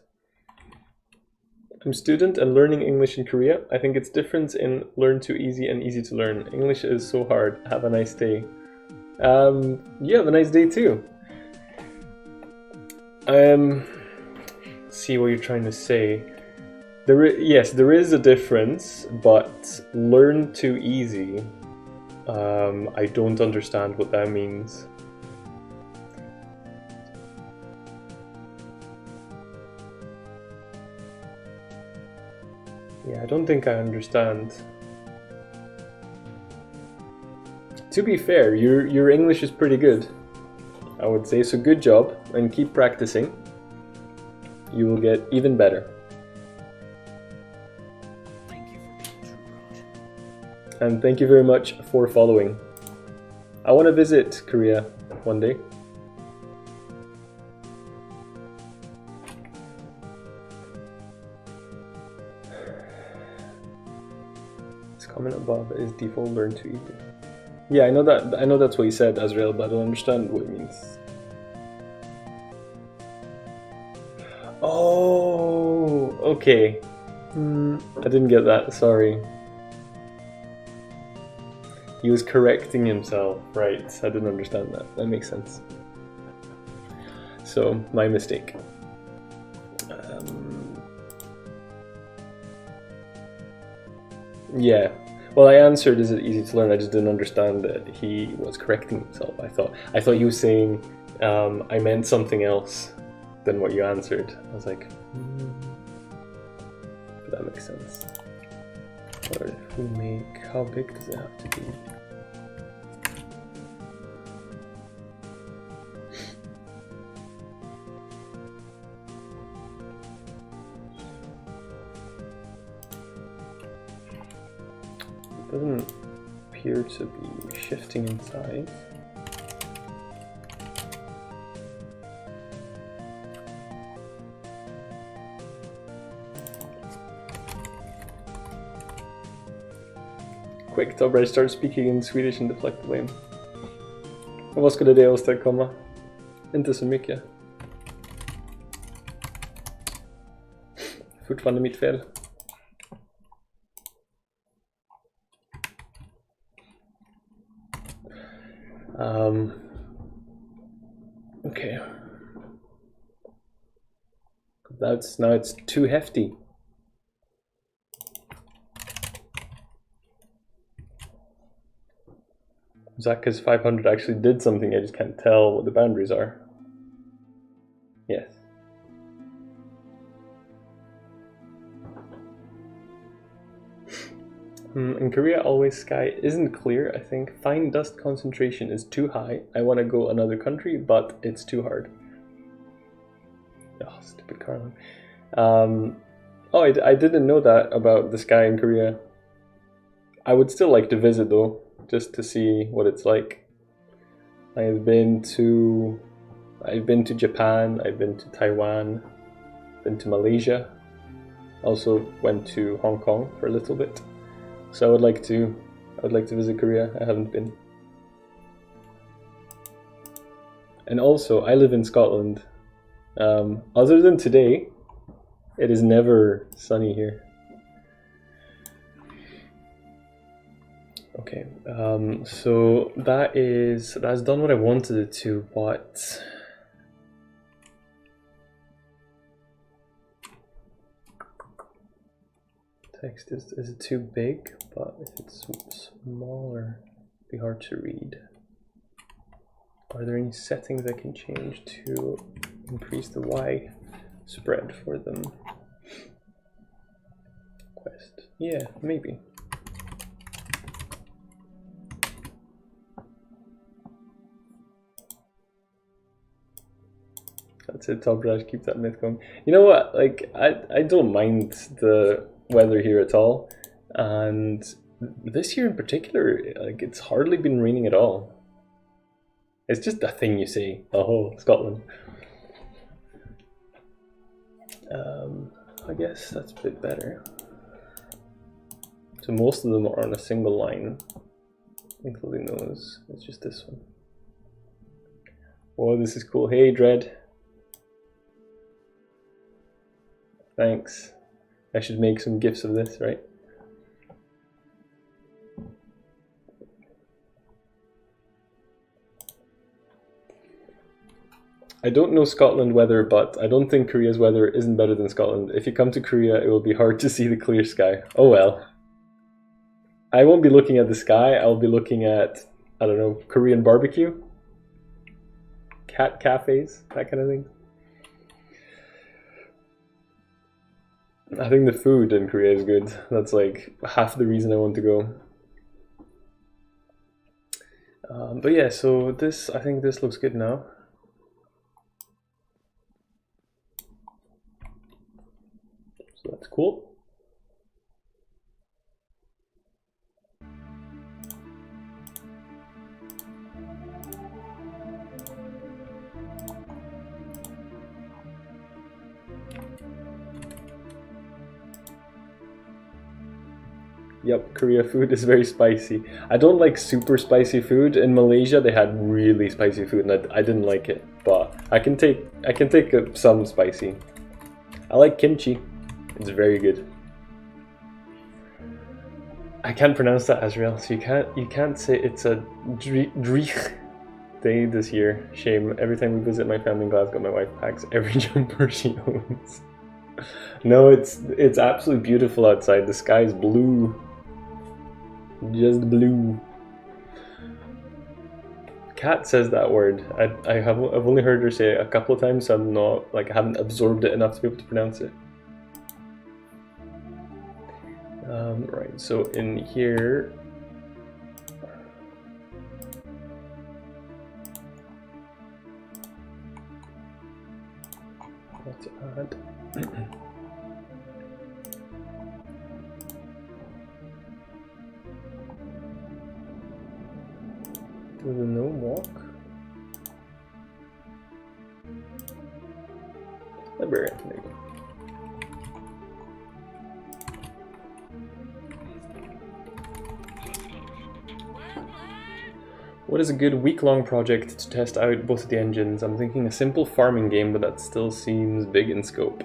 I'm a student and learning English in Korea. I think it's different in learn to easy and easy to learn. English is so hard. Have a nice day. You have a nice day too. See what you're trying to say. Yes, there is a difference, but learn too easy. I don't understand what that means. Yeah, I don't think I understand. To be fair, your English is pretty good, I would say, so good job and keep practicing. You will get even better. And thank you very much for following. I want to visit Korea one day. This comment above is default learn too easy. Yeah, I know that's what you said, Azrael, but I don't understand what it means. Oh, okay. I didn't get that, sorry. He was correcting himself, right? I didn't understand that. That makes sense. So, my mistake. Yeah. Well, I answered, is it easy to learn? I just didn't understand that he was correcting himself. I thought he was saying, I meant something else than what you answered. I was like, that makes sense. What if we make, how big does it have to be? It doesn't appear to be shifting in size. Quick, Tobray, start speaking in Swedish and deflect the blame. Och vad skulle det åstadkomma? Inte så mycket. Fortfarande mitt fel. Okay. Now it's too hefty. Is that because 500 actually did something? I just can't tell what the boundaries are. Yes. In Korea, always sky isn't clear, I think. Fine dust concentration is too high. I want to go another country, but it's too hard. Oh, stupid Carlin. I didn't know that about the sky in Korea. I would still like to visit though, just to see what it's like. I've been to Japan, I've been to Taiwan, been to Malaysia, also went to Hong Kong for a little bit. So I would like to visit Korea. I haven't been. And also, I live in Scotland. Other than today, it is never sunny here. Okay, so that's done what I wanted it to, but text is it too big? But if it's smaller, it'd be hard to read. Are there any settings I can change to increase the Y spread for them? Quest. Yeah, maybe. That's it, Tobrash, keep that myth going. You know what, like, I don't mind the weather here at all. And this year in particular, like, it's hardly been raining at all. It's just a thing you say. Oh, Scotland. I guess that's a bit better. So most of them are on a single line, including those. It's just this one. Oh, this is cool. Hey, Dread. Thanks. I should make some GIFs of this, right? I don't know Scotland weather, but I don't think Korea's weather isn't better than Scotland. If you come to Korea, it will be hard to see the clear sky. Oh well. I won't be looking at the sky, I'll be looking at, I don't know, Korean barbecue? Cat cafes, that kind of thing. I think the food in Korea is good. That's like half the reason I want to go. But yeah, so this, I think this looks good now. So that's cool. Yep, Korea food is very spicy. I don't like super spicy food. In Malaysia, they had really spicy food, and I didn't like it. But I can take some spicy. I like kimchi. It's very good. I can't pronounce that, Azrael. So you can't say it's a Dreich day this year. Shame. Every time we visit my family in Glasgow, my wife packs every jumper she owns. No, it's absolutely beautiful outside. The sky is blue. Just blue. Kat says that word. I've only heard her say it a couple of times, so I'm not like I haven't absorbed it enough to be able to pronounce it. Right, so in here, let's add. Do the gnome walk? Librarian, there you go. What is a good week-long project to test out both of the engines? I'm thinking a simple farming game, but that still seems big in scope.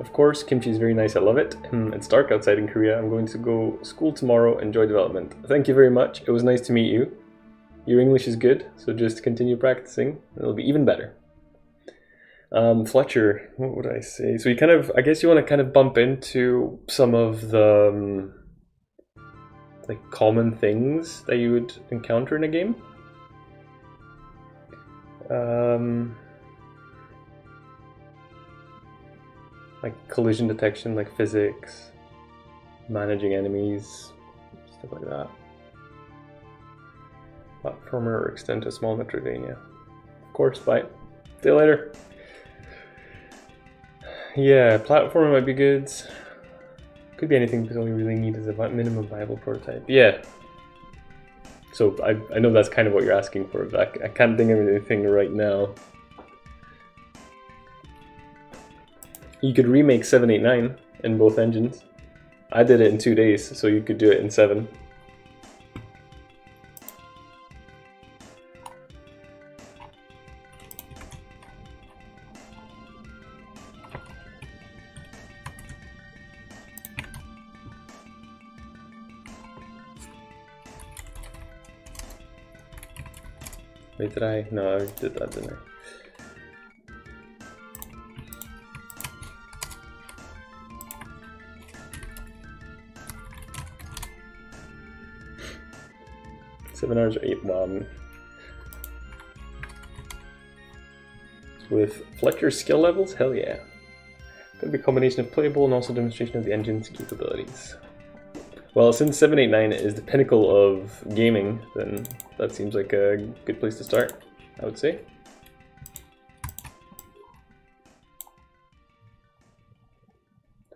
Of course, kimchi is very nice, I love it. It's dark outside in Korea. I'm going to go school tomorrow, enjoy development. Thank you very much, it was nice to meet you. Your English is good, so just continue practicing, it'll be even better. Fletcher, what would I say? So you kind of, I guess you want to kind of bump into some of the like common things that you would encounter in a game. Like collision detection, like physics, managing enemies, stuff like that. Platformer or extend to a small Metroidvania. Of course, bye. See you later. Yeah, platformer might be good. Could be anything, because all you really need is a minimum viable prototype. Yeah. So I know that's kind of what you're asking for, but I can't think of anything right now. You could remake 789 in both engines. I did it in 2 days, so you could do it in 7. Wait, did I? No, I did that, didn't I? Seven hours or 8 with Fletcher's skill levels? Hell yeah. Could be a combination of playable and also demonstration of the engine's capabilities. Well, since 789 is the pinnacle of gaming, then that seems like a good place to start, I would say.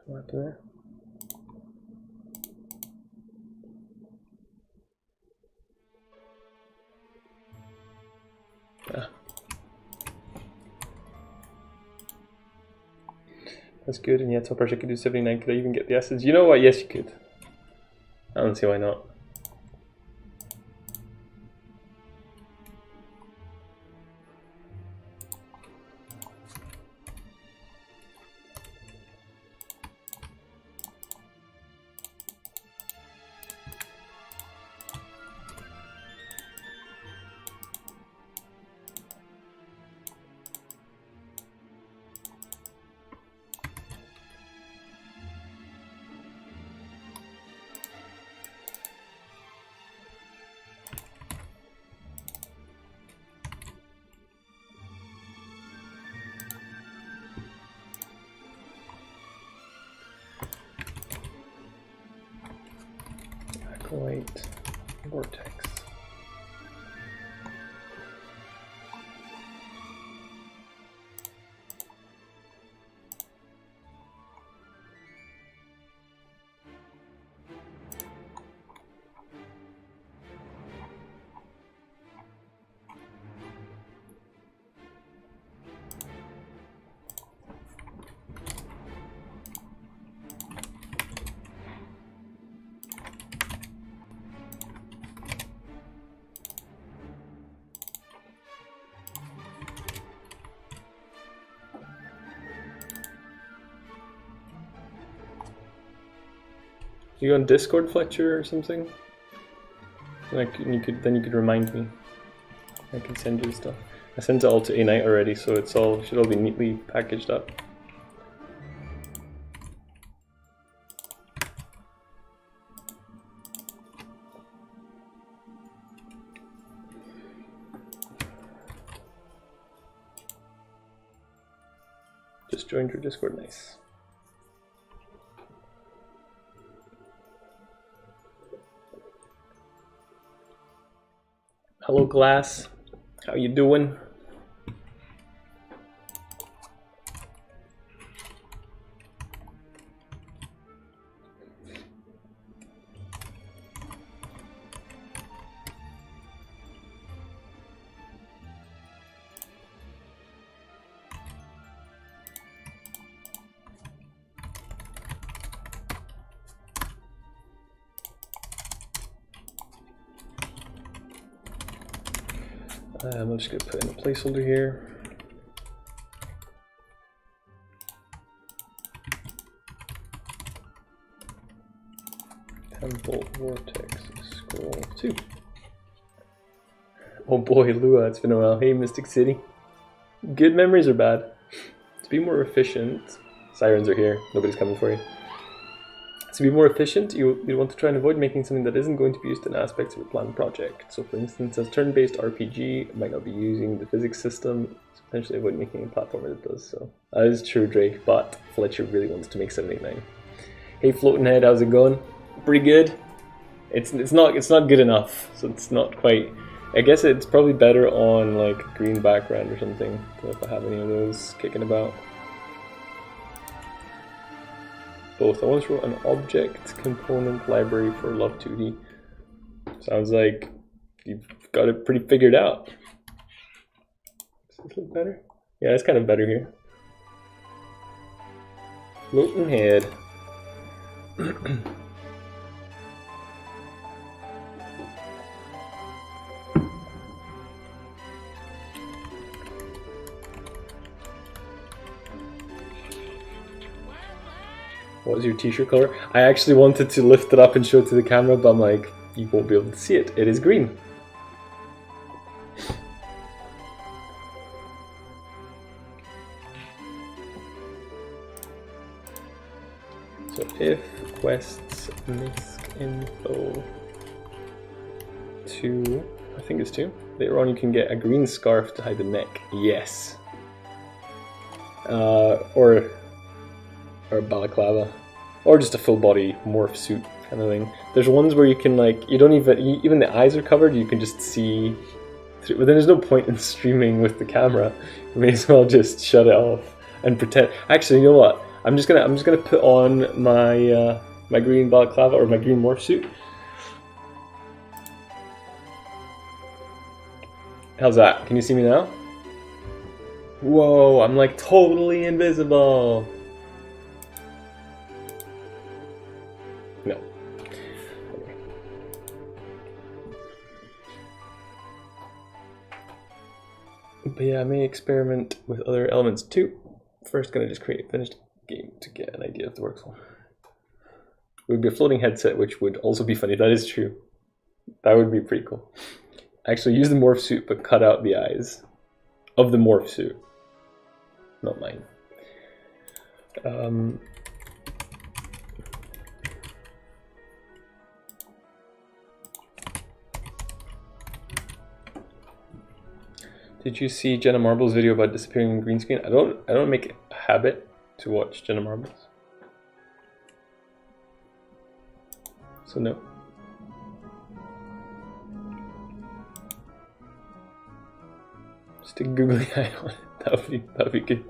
What happened there? That's good, and yeah, top brush I could do 79. Could I even get the S's? You know what? Yes, you could. I don't see why not. Light vortex. You on Discord, Fletcher, or something? Like you could remind me. I can send you stuff. I sent it all to A-Night already, so it should all be neatly packaged up. Just joined your Discord, nice. Hello, Glass. How you doing? I'm just going to put in a placeholder here. Temple Vortex Scroll 2. Oh boy, Lua, it's been a while. Hey, Mystic City. Good memories are bad. To be more efficient, sirens are here. Nobody's coming for you. To be more efficient, you want to try and avoid making something that isn't going to be used in aspects of a planned project. So for instance, as turn-based RPG, it might not be using the physics system, so potentially avoid making a platformer that does so. That is true, Drake, but Fletcher really wants to make 789. Hey Floating Head, how's it going? Pretty good. It's not good enough, so it's not quite. I guess it's probably better on like a green background or something. I don't know if I have any of those kicking about. Both. I once wrote an object component library for Love 2D. Sounds like you've got it pretty figured out. Does this look better? Yeah, it's kind of better here. Floating Head. What was your t-shirt color? I actually wanted to lift it up and show it to the camera, but I'm like, you won't be able to see it. It is green. So if quests misc info 2, I think it's 2. Later on you can get a green scarf to hide the neck. Yes. Or balaclava, or just a full body morph suit kind of thing. There's ones where you can like, you don't even the eyes are covered, you can just see through, but then there's no point in streaming with the camera. You may as well just shut it off and pretend. Actually, you know what? I'm just gonna put on my my green balaclava or my green morph suit. How's that? Can you see me now? Whoa, I'm like totally invisible. But yeah, I may experiment with other elements too. First, gonna just create a finished game to get an idea of the workflow. It would be a floating headset, which would also be funny. That is true. That would be pretty cool. Actually, use the morph suit, but cut out the eyes of the morph suit. Not mine. Did you see Jenna Marbles' video about disappearing in green screen? I don't make it a habit to watch Jenna Marbles. So no. Stick googly eye on it. That would be good.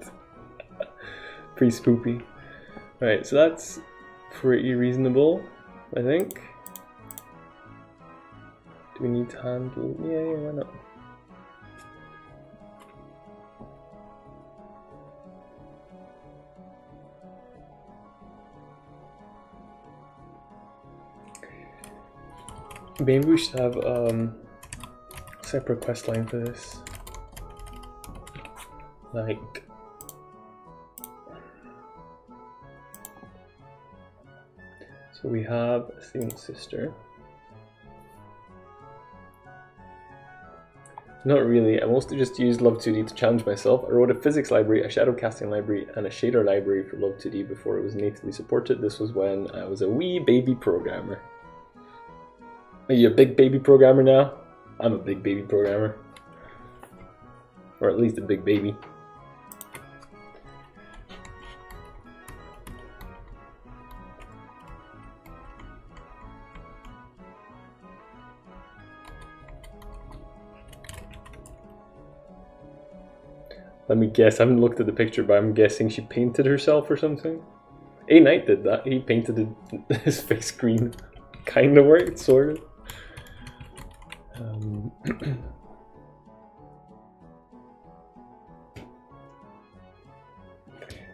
Pretty spoopy. Right, so that's pretty reasonable, I think. Do we need to handle? Yeah, why not? Maybe we should have a separate quest line for this. Like, so we have Athena's sister. Not really, I mostly just used Love2D to challenge myself. I wrote a physics library, a shadow casting library, and a shader library for Love2D before it was natively supported. This was when I was a wee baby programmer. Are you a big baby programmer now? I'm a big baby programmer. Or at least a big baby. Let me guess, I haven't looked at the picture, but I'm guessing she painted herself or something. A Knight did that, he painted his face green. Kinda worked, sort of.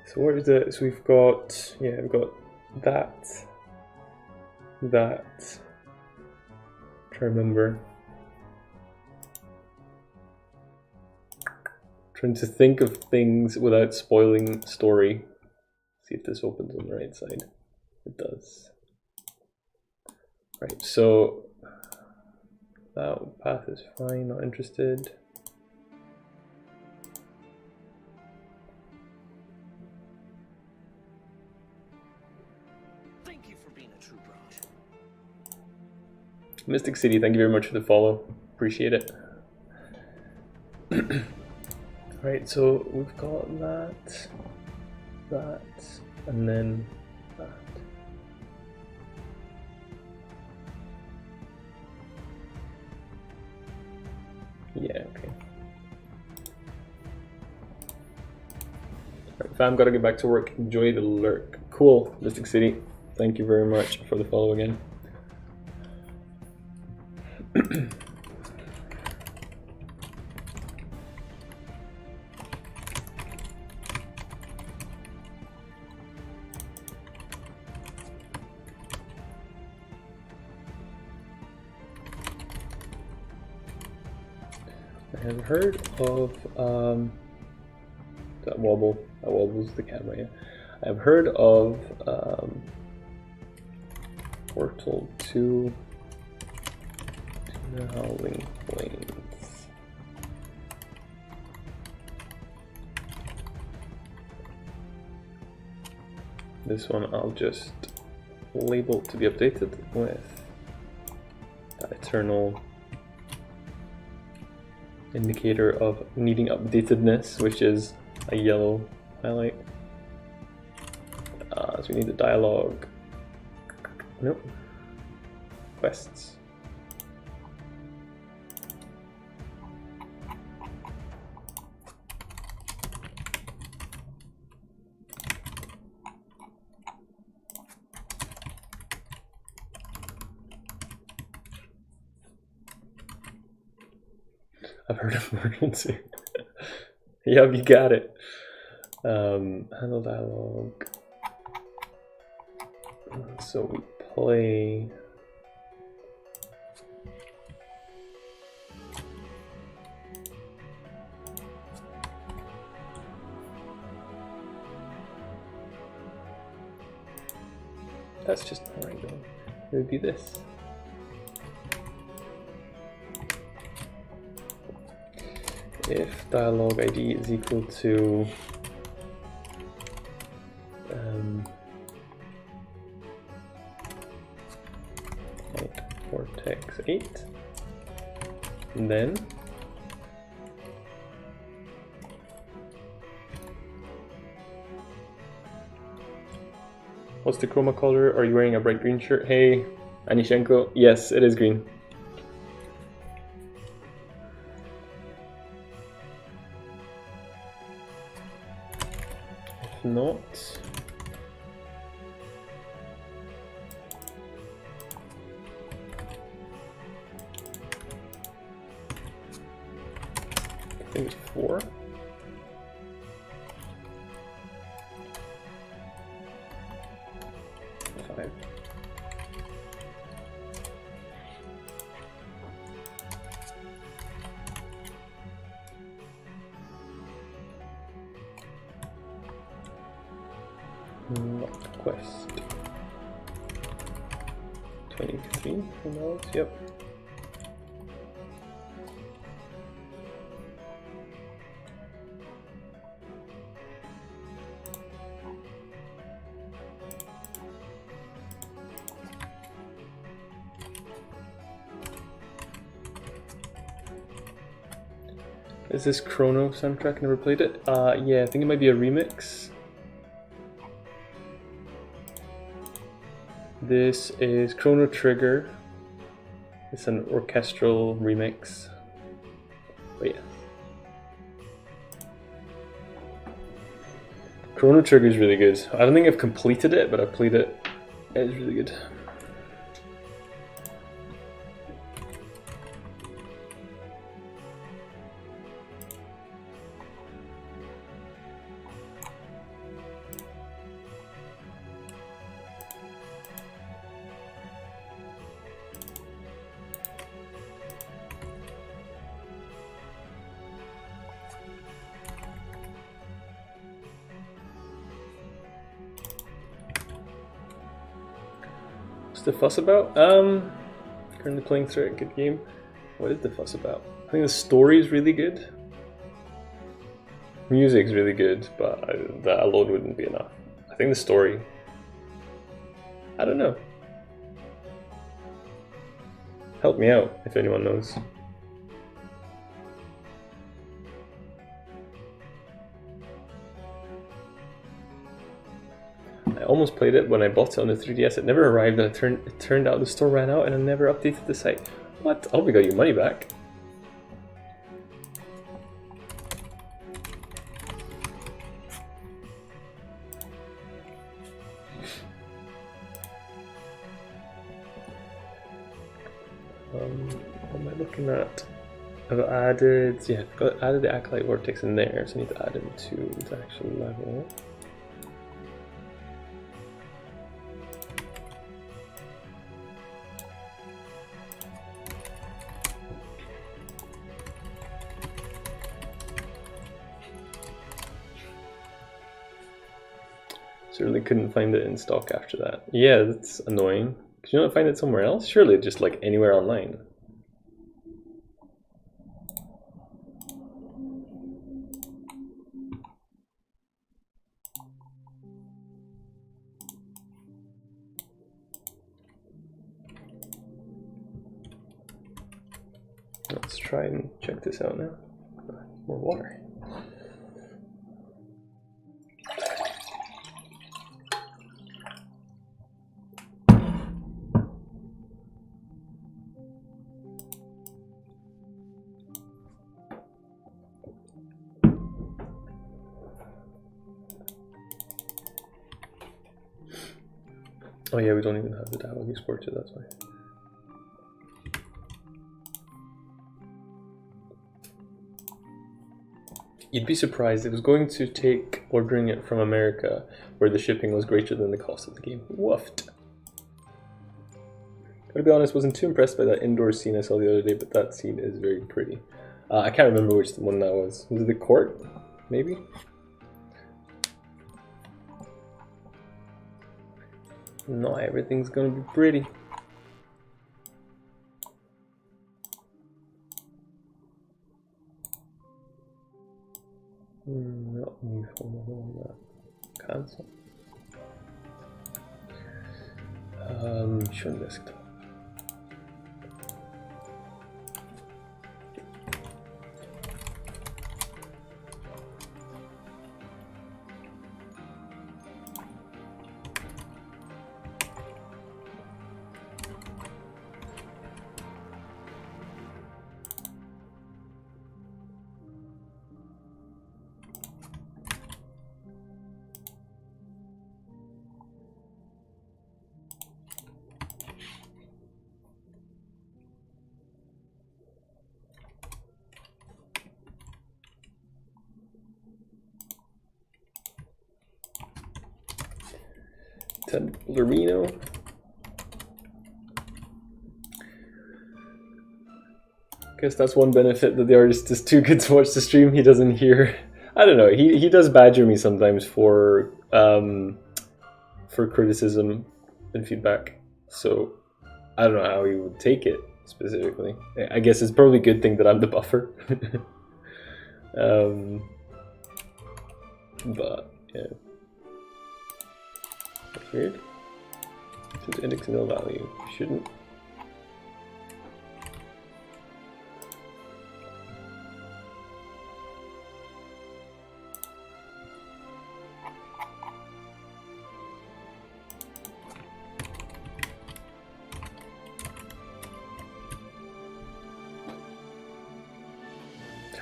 So what is it? So we've got, yeah, we've got that. Try to remember. Trying to think of things without spoiling story. See if this opens on the right side. It does. Right, so that path is fine, not interested. Thank you for being a true brat. Mystic City, thank you very much for the follow. Appreciate it. Right, so we've got that, and then that. Yeah, okay. Right, fam, gotta get back to work. Enjoy the lurk. Cool, Mystic City. Thank you very much for the follow again. I have heard of that wobbles the camera, yeah. I've heard of Portal 2 to the Howling Plains. This one I'll just label to be updated with that eternal indicator of needing updatedness, which is a yellow highlight. So we need the dialogue. Nope. Quests. I've heard of emergency. Yep, you got it. Handle dialogue. So we play. That's just not right though. It would be this. If dialog ID is equal to Vortex 8, and then what's the chroma color? Are you wearing a bright green shirt? Hey, Anishenko. Yes, it is green. If not, I think it's 4. Quest 23, who knows? Yep. Is this Chrono soundtrack? Never played it. Yeah, I think it might be a remix. This is Chrono Trigger. It's an orchestral remix. But yeah. Chrono Trigger is really good. I don't think I've completed it, but I've played it. It's really good. What's the fuss about? Currently playing through it, good game. What is the fuss about? I think the story is really good. Music's really good, but that alone wouldn't be enough. I think the story, I don't know. Help me out if anyone knows. I almost played it when I bought it on the 3DS. It never arrived, and it turned out the store ran out, and I never updated the site. What? I hope we got your money back. What am I looking at? I've added, yeah, I've added the Acolyte Vortex in there, so I need to add it to the actual level. Certainly couldn't find it in stock after that. Yeah, that's annoying. Could you not find it somewhere else? Surely just like anywhere online. Let's try and check this out now. More water. Oh yeah, we don't even have the dialog exported, that's why. You'd be surprised, it was going to take ordering it from America, where the shipping was greater than the cost of the game. Woofed. Gotta be honest, wasn't too impressed by that indoor scene I saw the other day, but that scene is very pretty. I can't remember which one that was. Was it the court? Maybe? Not everything's gonna be pretty. Not new phone. Cancel. Show desktop. Ted Lerino. Guess that's one benefit, that the artist is too good to watch the stream. He doesn't hear. I don't know. He does badger me sometimes for criticism and feedback. So I don't know how he would take it specifically. I guess it's probably a good thing that I'm the buffer. But yeah. That's weird. Since index nil value, shouldn't.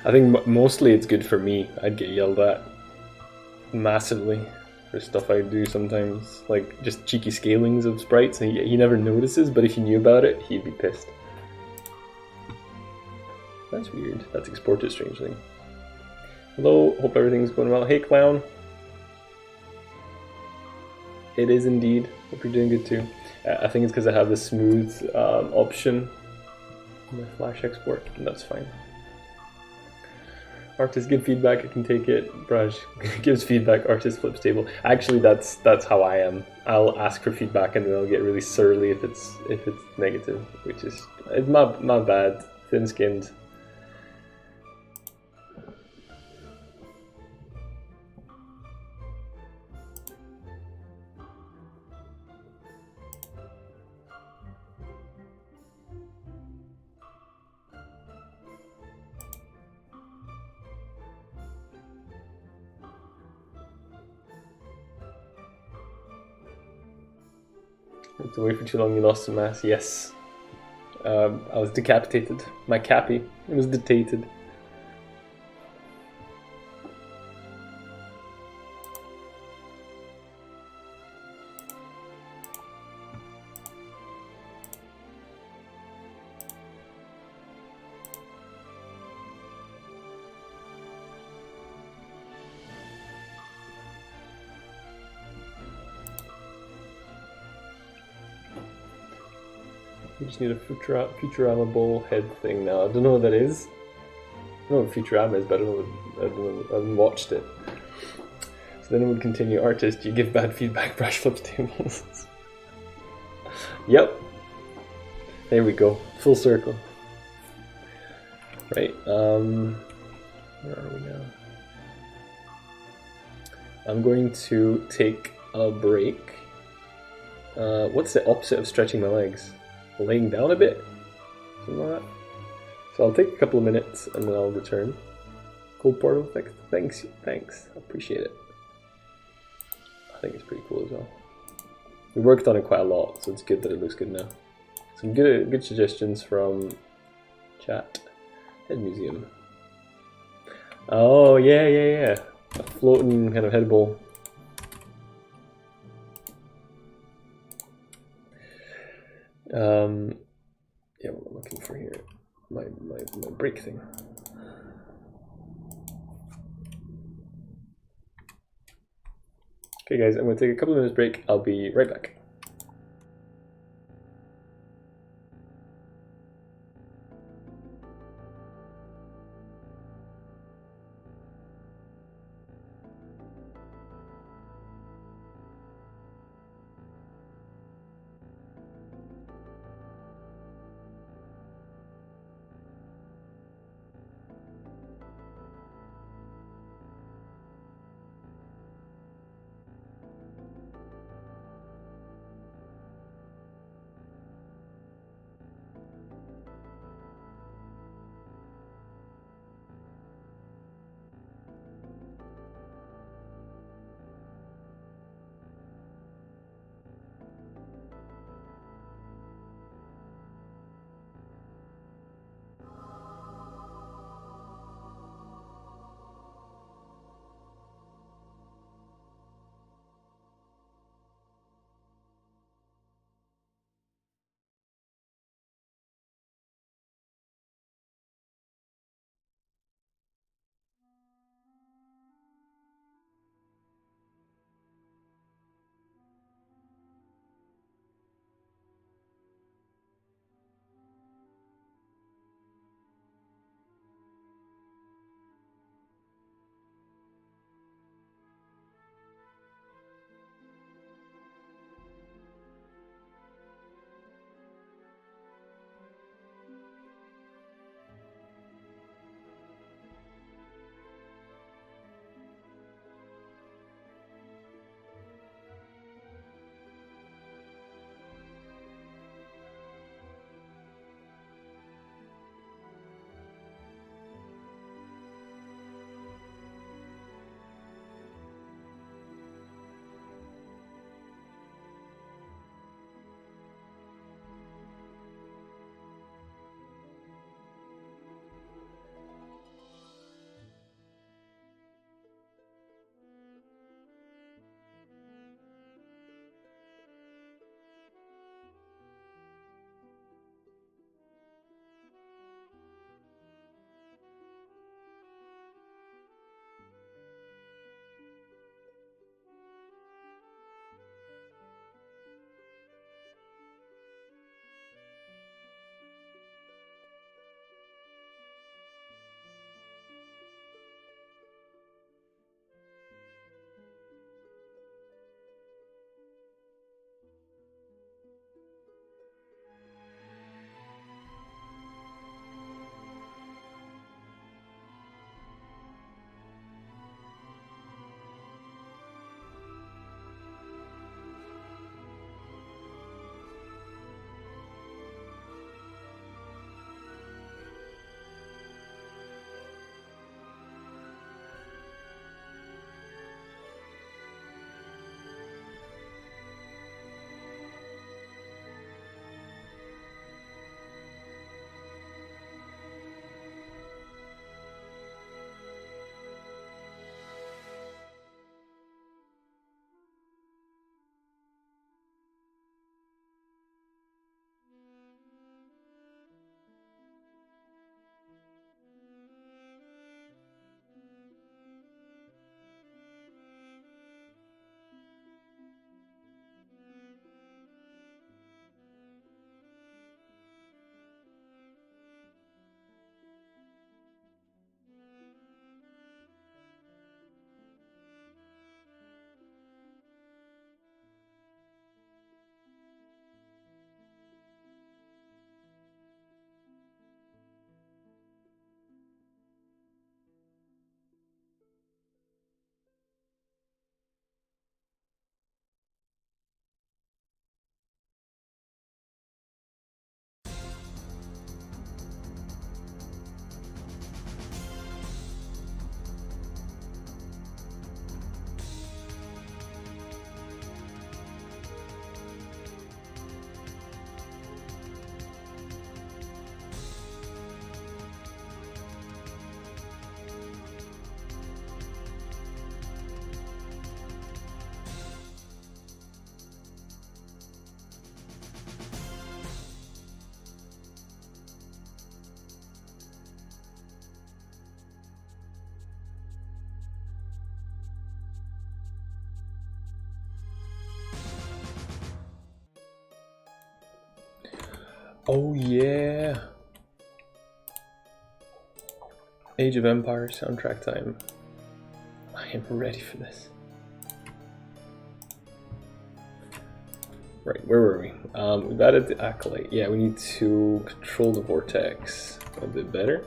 I think mostly it's good for me. I'd get yelled at massively for stuff I do sometimes, like just cheeky scalings of sprites, and he never notices, but if he knew about it, he'd be pissed. That's weird. That's exported strangely. Hello, hope everything's going well. Hey, clown. It is indeed. Hope you're doing good too. I think it's because I have the smooth option in my Flash export, and that's fine. Artist give feedback, I can take it. Braj gives feedback, artist flips table. Actually, that's how I am. I'll ask for feedback and then I'll get really surly if it's negative, which is it's not bad. Thin-skinned. Away for too long, you lost some mass. Yes. I was decapitated. My cappy. It was dictated. We just need a Futurama bowl head thing now. I don't know what that is. I know what Futurama is, but I haven't watched it. So then it would continue. Artist, you give bad feedback, brush flips tables. Yep. There we go. Full circle. Right. Where are we now? I'm going to take a break. What's the opposite of stretching my legs? Laying down a bit? Something like that. So I'll take a couple of minutes and then I'll return. Cool portal effect. Thanks. I appreciate it. I think it's pretty cool as well. We worked on it quite a lot, so it's good that it looks good now. Some good suggestions from chat. Head museum. Oh yeah. A floating kind of head bowl. Yeah, what I'm looking for here, my break thing. Okay guys, I'm going to take a couple of minutes break. I'll be right back. Oh yeah. Age of Empires soundtrack time. I am ready for this. Right, where were we? We've added the Acolyte. Yeah, we need to control the Vortex a bit better.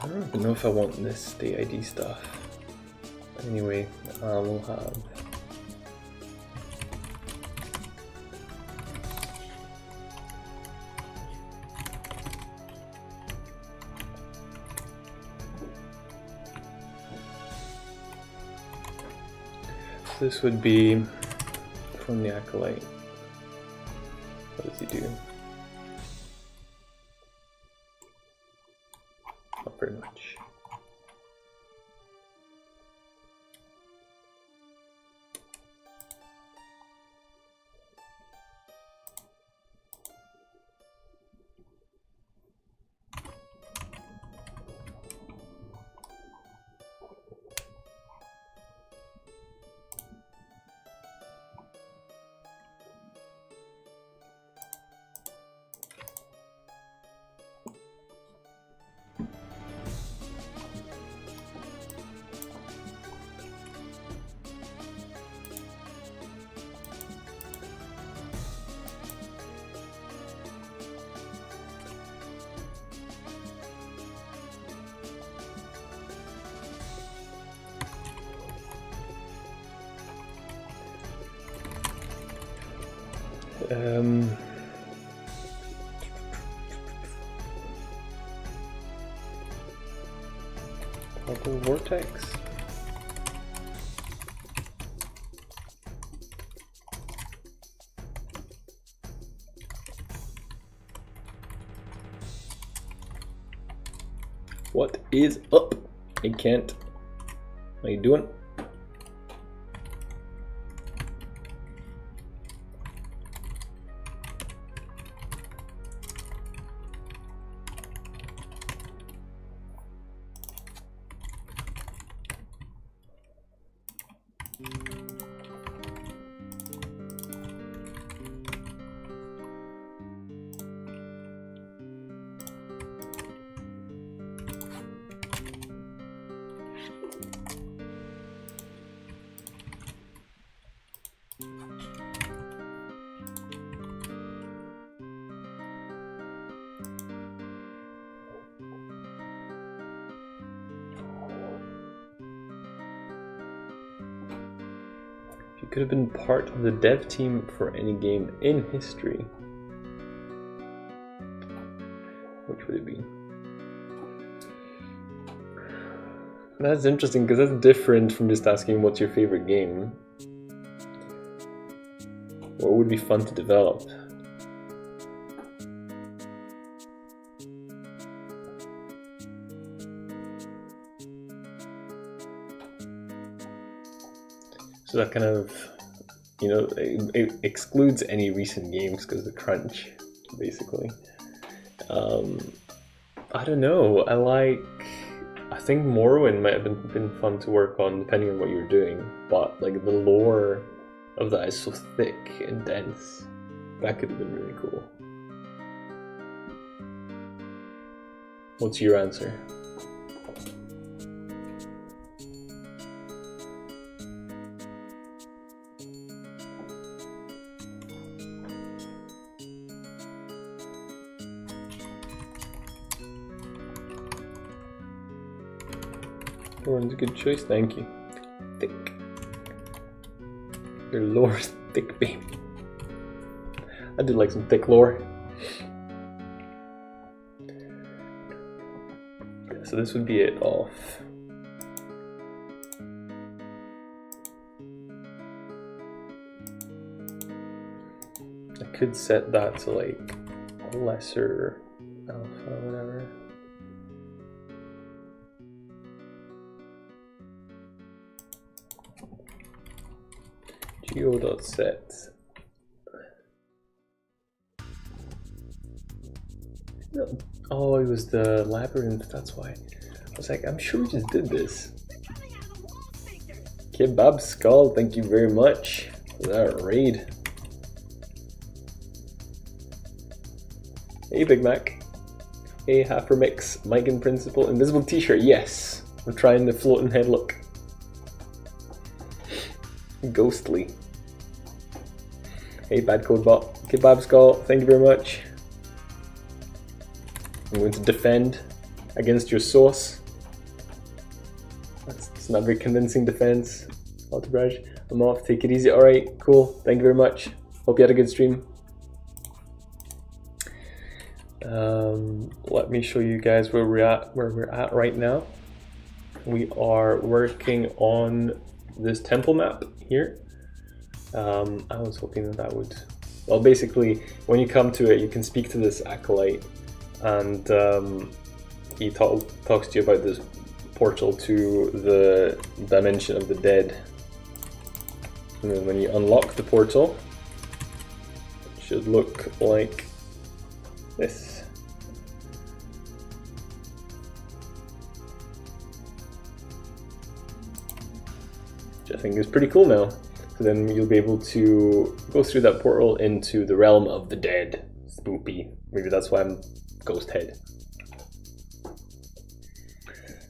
I don't even know if I want this state ID stuff. Anyway, we'll have this would be from the Acolyte. What does he do? Not very much. Toggle Vortex. What is up? I can't. How you doing? You could have been part of the dev team for any game in history. Which would it be? That's interesting because that's different from just asking what's your favorite game. What would be fun to develop? So that kind of, you know, it excludes any recent games because of the crunch, basically. I don't know. I think Morrowind might have been fun to work on, depending on what you're doing. But like the lore of that is so thick and dense. That could have been really cool. What's your answer? Orange, a good choice, thank you. Thick. Your lore's thick, baby. I do like some thick lore. So this would be it off. could set that to like lesser alpha or whatever. Geo.set. No. Oh, it was the labyrinth, that's why. I was like, I'm sure we just did this. Kebab Skull, thank you very much for that raid. Hey Big Mac. Hey Halfer Mix, Migan Principle, Invisible T-shirt, yes! We're trying the floating head look. Ghostly. Hey Bad Code Bot. Kebab Skull, thank you very much. I'm going to defend against your sauce. It's not a very convincing defense. Altabraj, I'm off, take it easy. Alright, cool, thank you very much. Hope you had a good stream. Let me show you guys where we're at right now. We are working on this temple map here. I was hoping that would, well, basically when you come to it you can speak to this acolyte and he talks to you about this portal to the dimension of the dead, and then when you unlock the portal it should look like this. Which I think is pretty cool now. So then you'll be able to go through that portal into the realm of the dead. Spoopy. Maybe that's why I'm Ghost Head.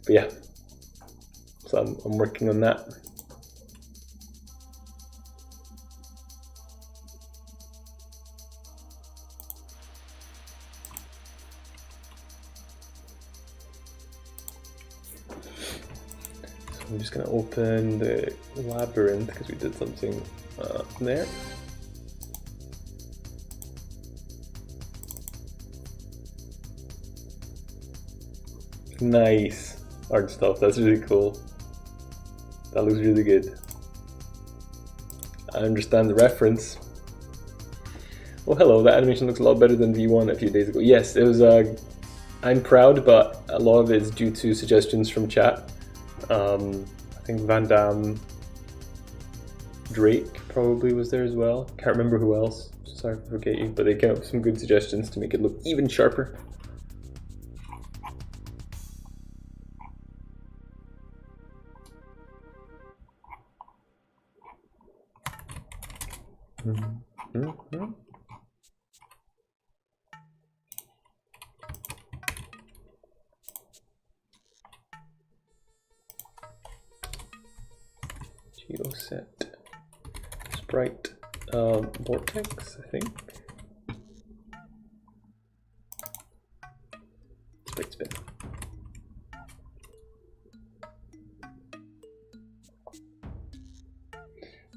But yeah. So I'm working on that. I'm just going to open the labyrinth because we did something there. Nice art stuff, that's really cool. That looks really good. I understand the reference. Oh hello, that animation looks a lot better than V1 a few days ago. Yes, it was, I'm proud, but a lot of it is due to suggestions from chat. I think Van Damme, Drake probably was there as well. Can't remember who else, sorry to forget you, but they came up with some good suggestions to make it look even sharper. Geoset sprite vortex, I think. Sprite spin.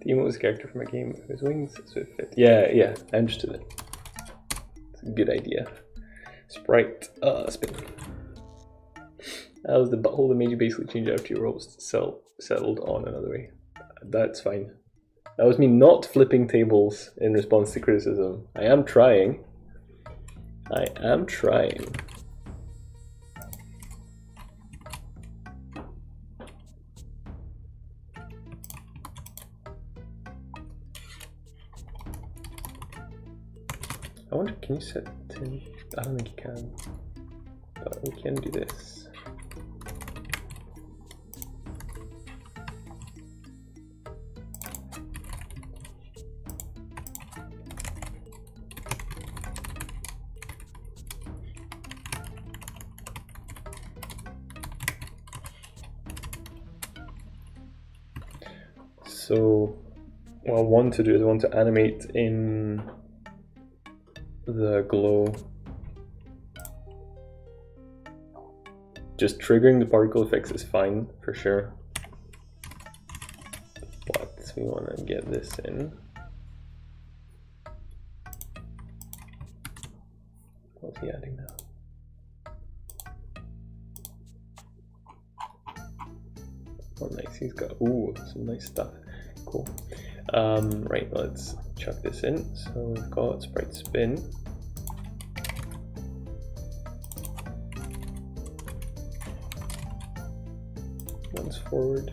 The emote was a character from a game with his wings, so it fit. Yeah, I understood it. It's a good idea. Sprite spin. That was the butthole that made you basically change after your roles settled on another way. That's fine. That was me not flipping tables in response to criticism. I am trying. I am trying. I wonder, can you set 10? I don't think you can. But we can do this. So what I want to do is I want to animate in the glow. Just triggering the particle effects is fine for sure. But we want to get this in. What's he adding now? Oh nice, he's got some nice stuff. cool. Right, let's chuck this in. So we've got sprite spin. One's forward.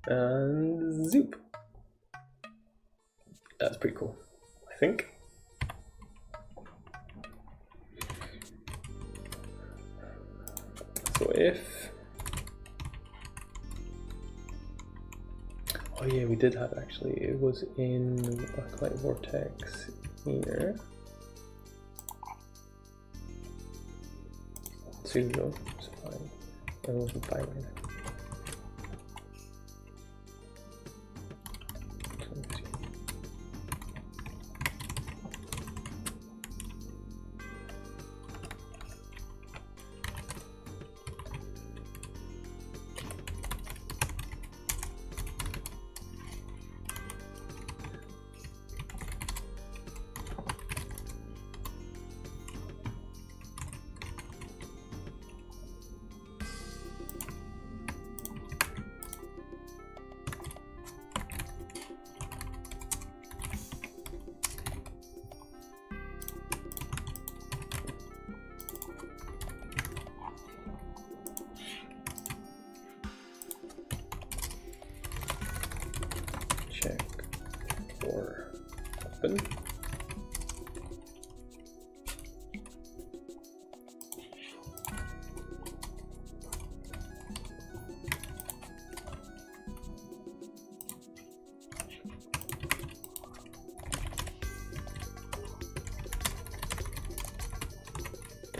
And zoop. That's pretty cool, I think. So if... Oh yeah, we did have actually, it was in Arclight Vortex here. Pseudo, it's fine. It wasn't fine right now. Check for open.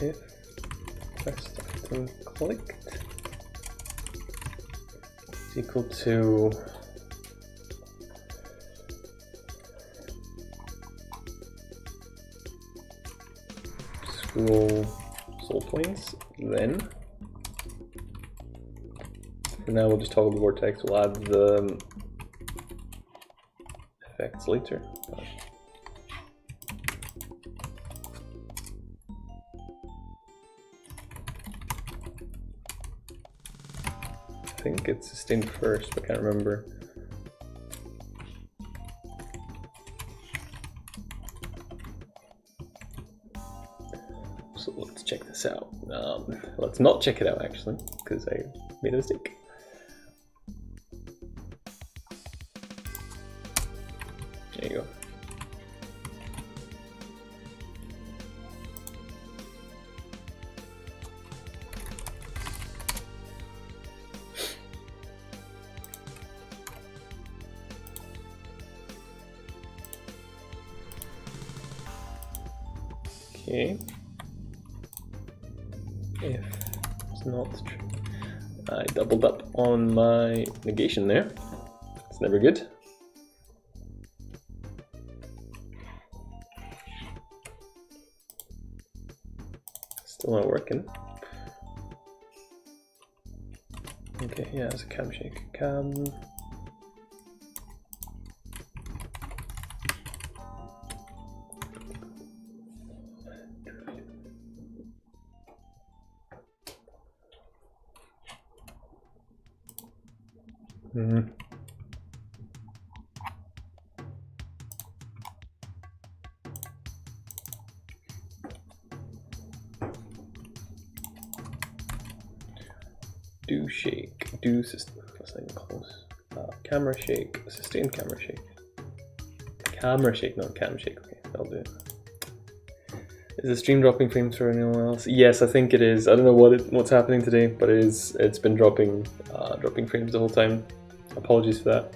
If quest item clicked is equal to school soul points, then for now we'll just toggle the vortex, we'll add the effects later. I think it's sustained first, but I can't remember. So let's check this out. Let's not check it out actually, because I made a mistake. There you go. Okay. If it's not true, I doubled up on my negation there. It's never good. Still not working. Okay, yeah, it's a cam shake. Cam. Do shake, do system, that's not even close. Camera shake, sustained camera shake. Camera shake, not cam shake, okay, I'll do it. Is the stream dropping frames for anyone else? Yes, I think it is. I don't know what's happening today, but it is. It's been dropping frames the whole time. Apologies for that.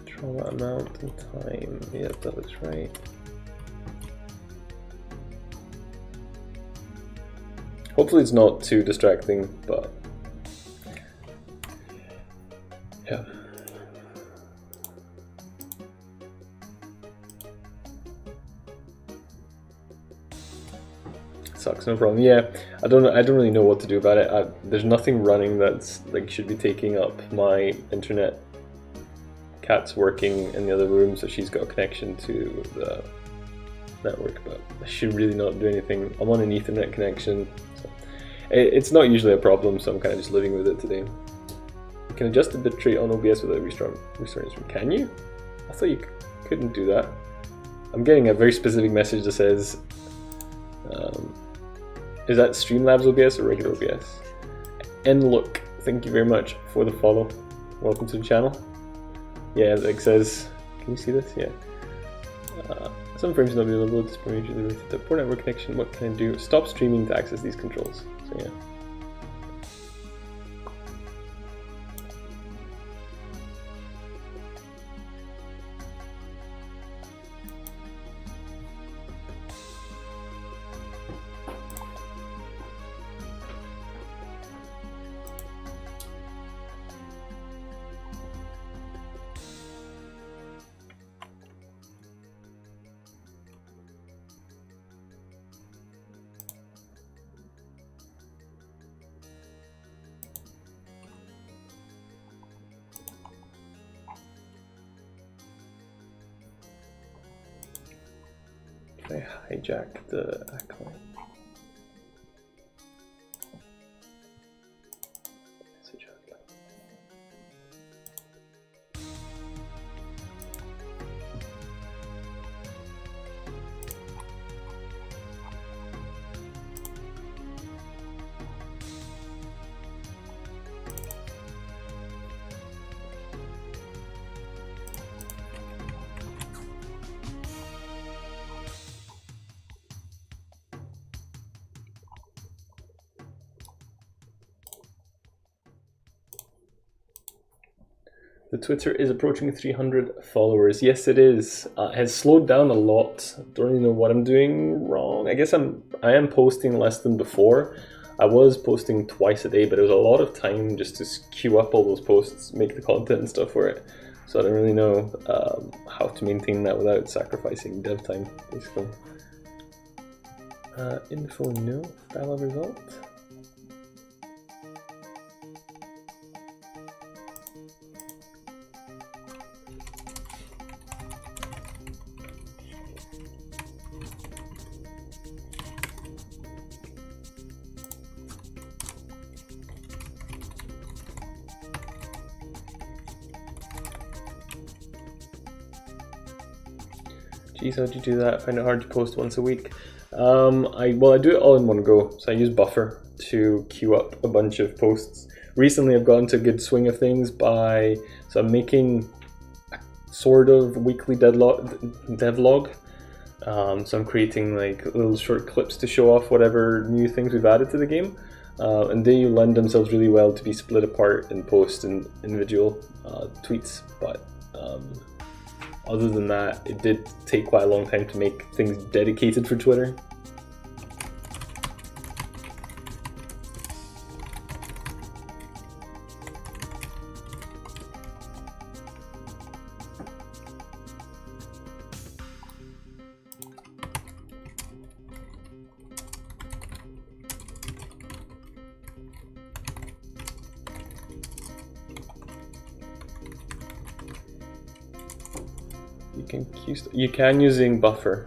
Trauma amount and time. Yeah, that looks right. Hopefully it's not too distracting, but Yeah. Sucks, no problem. Yeah, I don't really know what to do about it. There's nothing running that's like should be taking up my internet. Kat's working in the other room, so she's got a connection to the network, but I should really not do anything. I'm on an Ethernet connection. So it's not usually a problem, so I'm kind of just living with it today. You can adjust the bitrate on OBS without restoring stream. Can you? I thought you couldn't do that. I'm getting a very specific message that says, is that Streamlabs OBS or regular OBS? And look, thank you very much for the follow. Welcome to the channel. Yeah, it says, can you see this? Yeah. Some frames not available. This permission related to poor network connection. What can I do? Stop streaming to access these controls. So yeah. I hijack the acolyte. The Twitter is approaching 300 followers. Yes, it is. It has slowed down a lot. Don't really know what I'm doing wrong. I guess I am posting less than before. I was posting twice a day, but it was a lot of time just to queue up all those posts, make the content and stuff for it. So I don't really know how to maintain that without sacrificing dev time, basically. Info no, dialogue result. Geez, how'd you do that? I find it hard to post once a week. I do it all in one go. So I use Buffer to queue up a bunch of posts. Recently I've gotten to a good swing of things so I'm making a sort of weekly devlog. So I'm creating like little short clips to show off whatever new things we've added to the game. And they lend themselves really well to be split apart and post in individual tweets. But other than that, it did take quite a long time to make things dedicated for Twitter. You can using Buffer.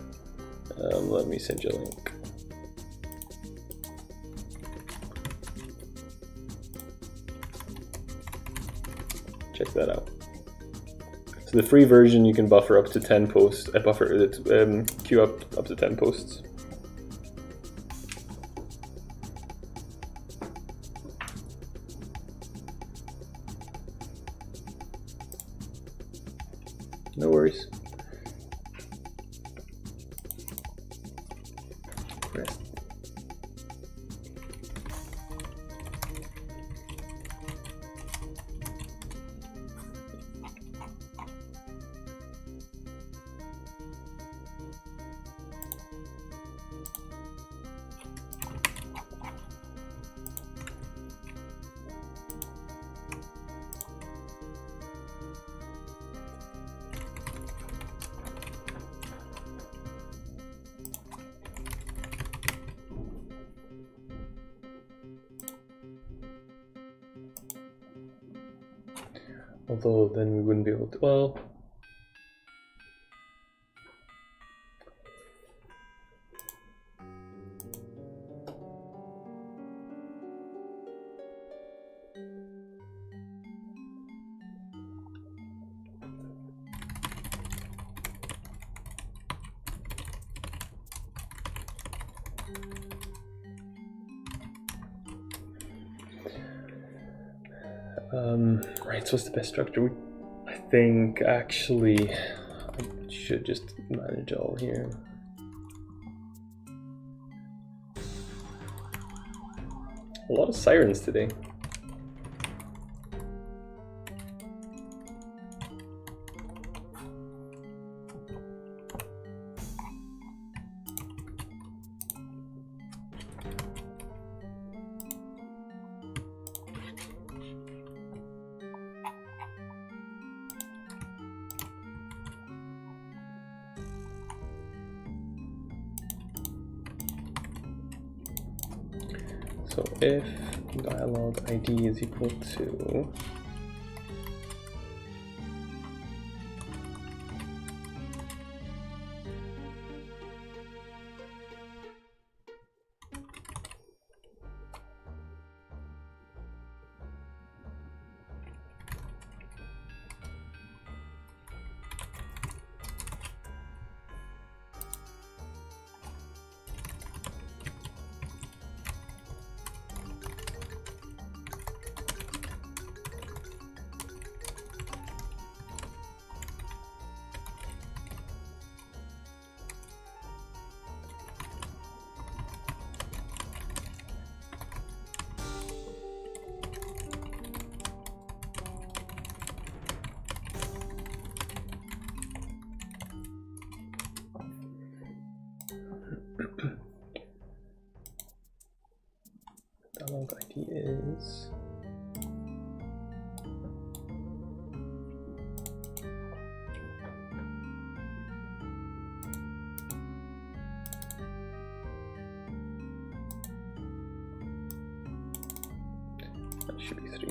Let me send you a link. Check that out. So the free version, you can buffer up to 10 posts. Queue up to 10 posts. No worries. Although then we wouldn't be able to, well... Right, so what's the best structure? I think actually I should just manage all here. A lot of sirens today. So if dialog ID is equal to dialog ID is that should be 3.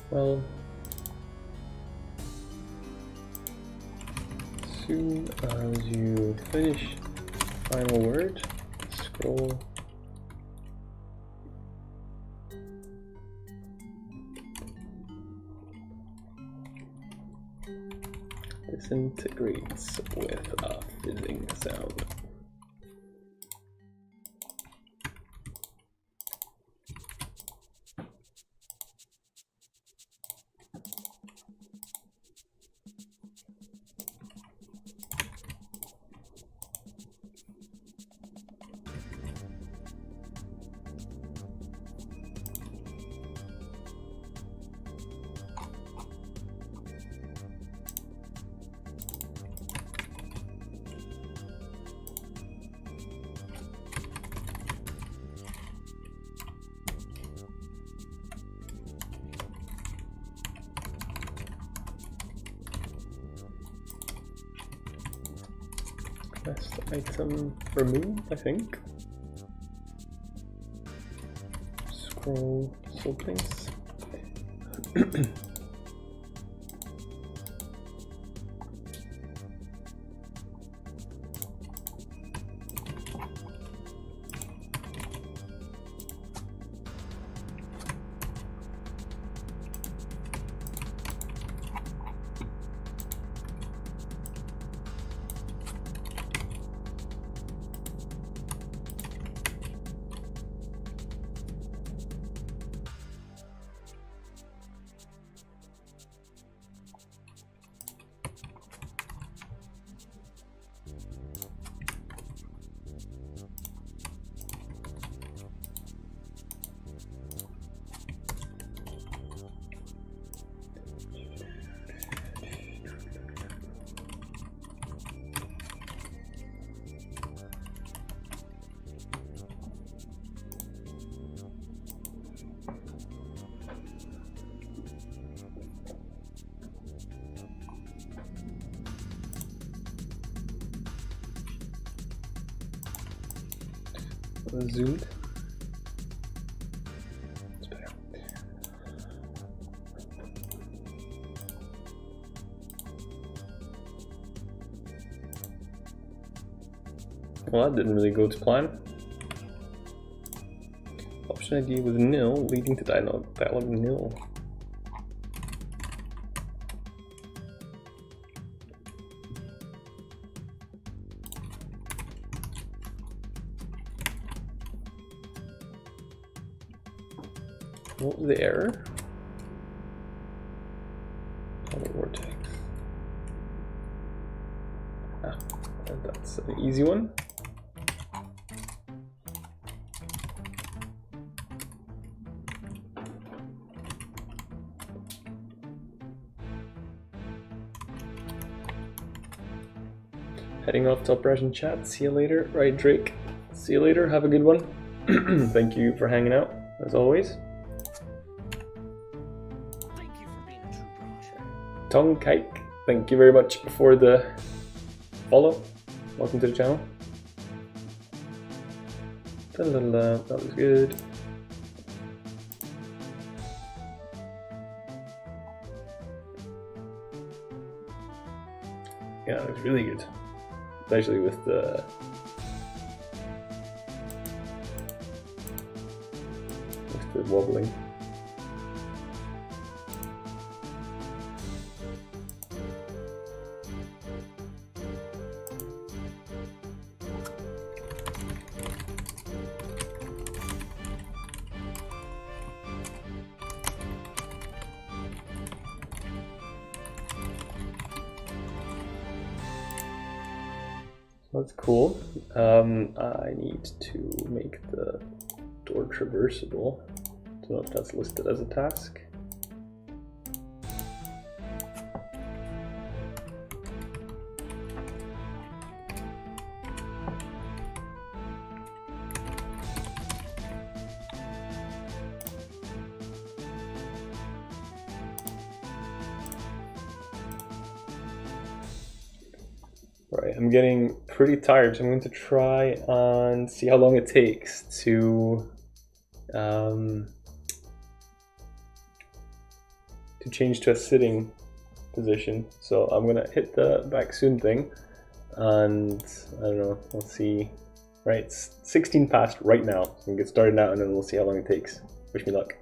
Well, as soon as you finish final word, scroll disintegrates with a fizzing sound. Best item remove, I think. Scroll soaplinks. Zood. It's better. Well, that didn't really go to plan. Option ID was nil, leading to dialogue nil. What was the error? Oh, vortex. Ah, that's an easy one. Heading off to Operation Chat. See you later. Right, Drake. See you later. Have a good one. Thank you for hanging out, as always. Thank you for being a true bride. Tong Kike, thank you very much for the follow. Welcome to the channel. That was good. Yeah, it was really good. Especially with the wobbling. That's cool. I need to make the door traversable. Don't know if that's listed as a task. Right, I'm getting pretty tired, so I'm going to try and see how long it takes to change to a sitting position. So I'm gonna hit the back soon thing, and I don't know. Let's see. Right, it's 16 past right now. So we can get started now, and then we'll see how long it takes. Wish me luck.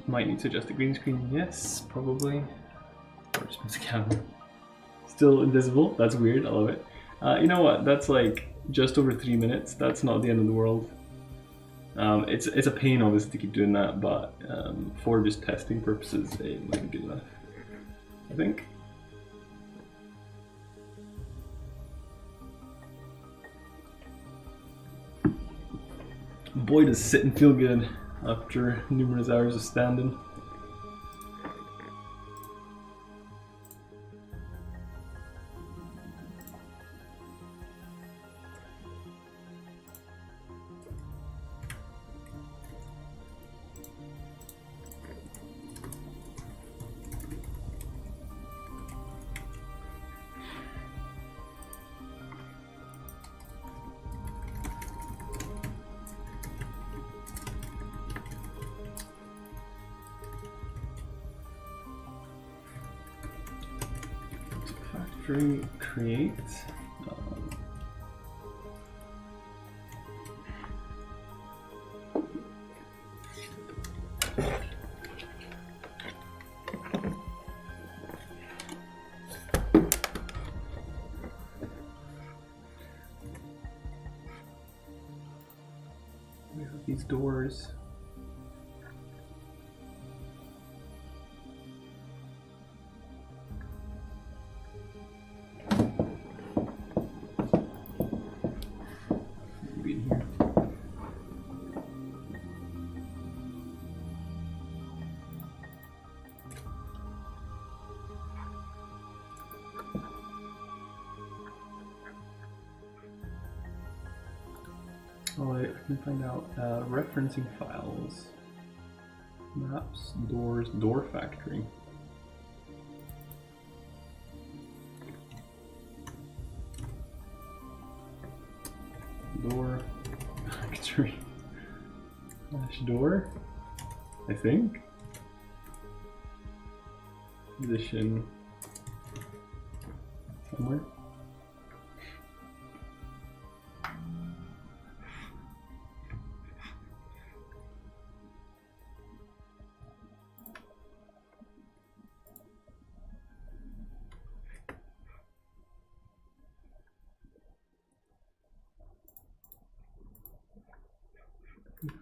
Might need to adjust the green screen. Yes, probably. Or just miss the camera. Still invisible. That's weird. I love it. You know what? That's like just over 3 minutes. That's not the end of the world. It's a pain, obviously, to keep doing that, but for just testing purposes, it might be good enough, I think. Boy, does sitting feel good after numerous hours of standing. Factory create. We have these doors. Oh, I can find out referencing files, maps, doors, door factory. Door factory. Dash door, I think. Position somewhere.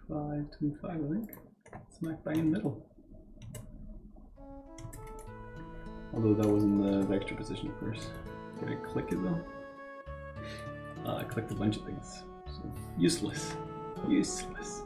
Five, I think. Smack bang in the middle. Although that wasn't the vector position, of course. Did I click it though? I clicked a bunch of things. So useless. Useless.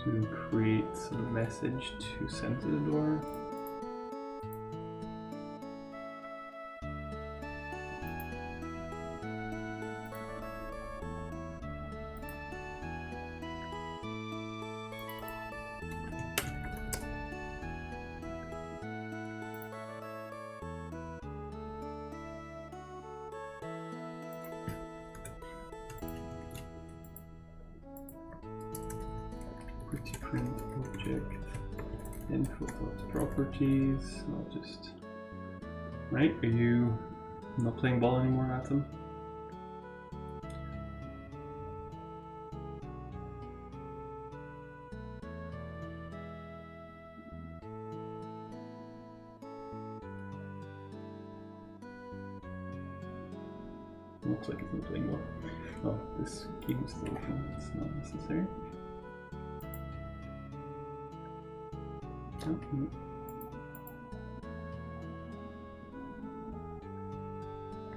To create a message to send to the door. Print object info properties. Not just right. Are you not playing ball anymore, Atom? Looks like it's not playing ball. Oh, this game is still open. It's not necessary.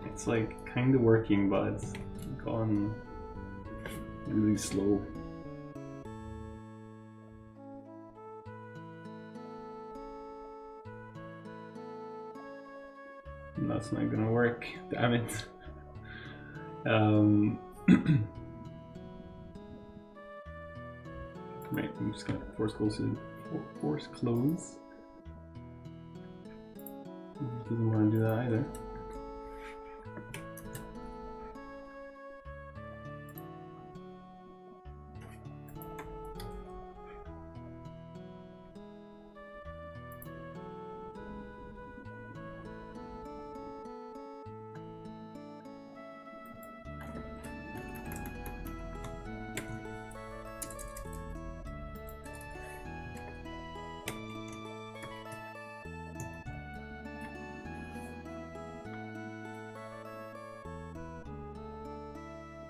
It's like kind of working, but it's gone really slow. And that's not gonna work, damn it. Right, I'm just gonna force close. Doesn't want to do that either.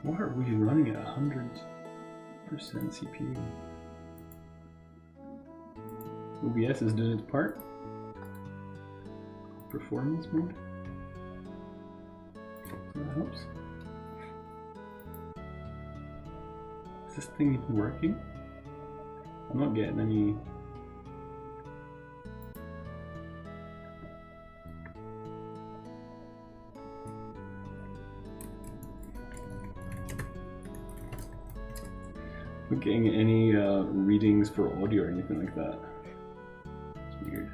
Why are we running at 100% CPU? OBS is doing its part. Performance mode. So that helps. Is this thing even working? I'm not getting any. I'm not getting any readings for audio or anything like that. It's weird.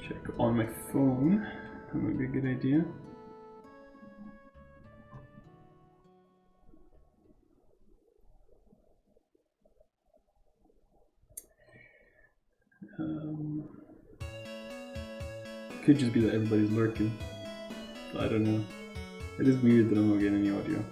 Check on my phone. That might be a good idea. Could just be that everybody's lurking. I don't know. It is weird that I'm not getting any audio.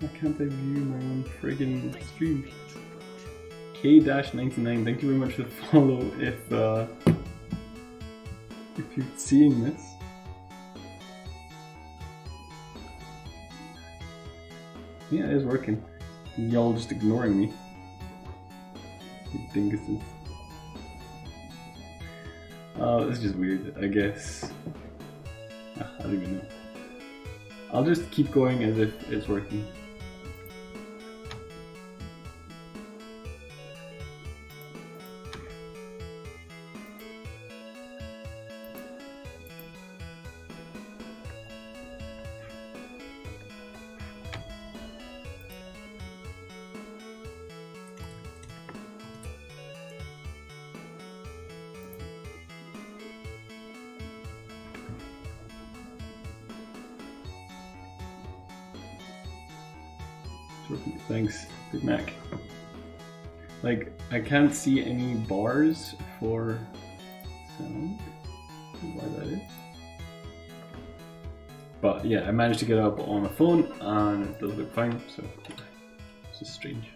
Why can't I view my own friggin' stream? K-99, thank you very much for the follow if you're seeing this. Yeah, it is working. Y'all just ignoring me. You dinguses. This is just weird, I guess. I don't even know. I'll just keep going as if it's working. Thanks, Big Mac. Like, I can't see any bars for sound. I don't know why that is. But yeah, I managed to get it up on my phone and it does look fine, so it's just strange.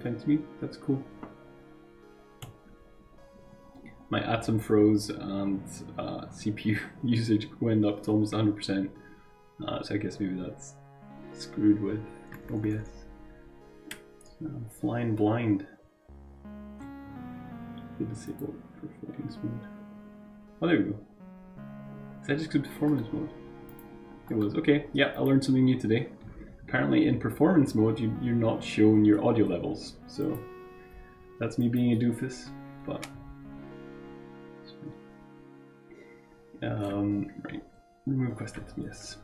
Thanks me, that's cool. My Atom froze and CPU usage went up to almost 100%. So I guess maybe that's screwed with OBS. So I'm flying blind. Disable performance mode. Oh, there we go. Is that just good performance mode? It was. Okay, yeah, I learned something new today. Apparently in performance mode you're not shown your audio levels, so that's me being a doofus, but right, remove quest item, yes.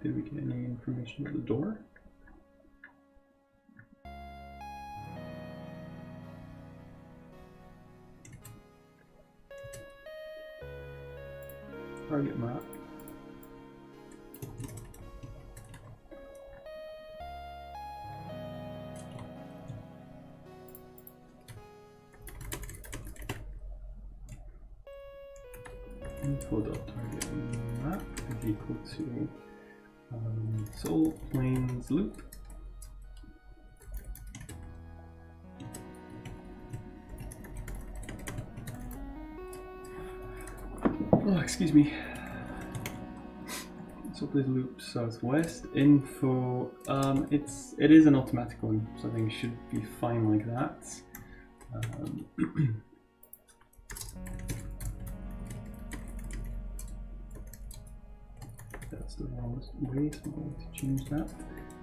Did we get any information at the door? Target map. Info.target map is equal to Soul Plains loop. Oh, excuse me. So please loop southwest info. It is an automatic one, so I think it should be fine like that. That's the wrong way, so I'm going to change that.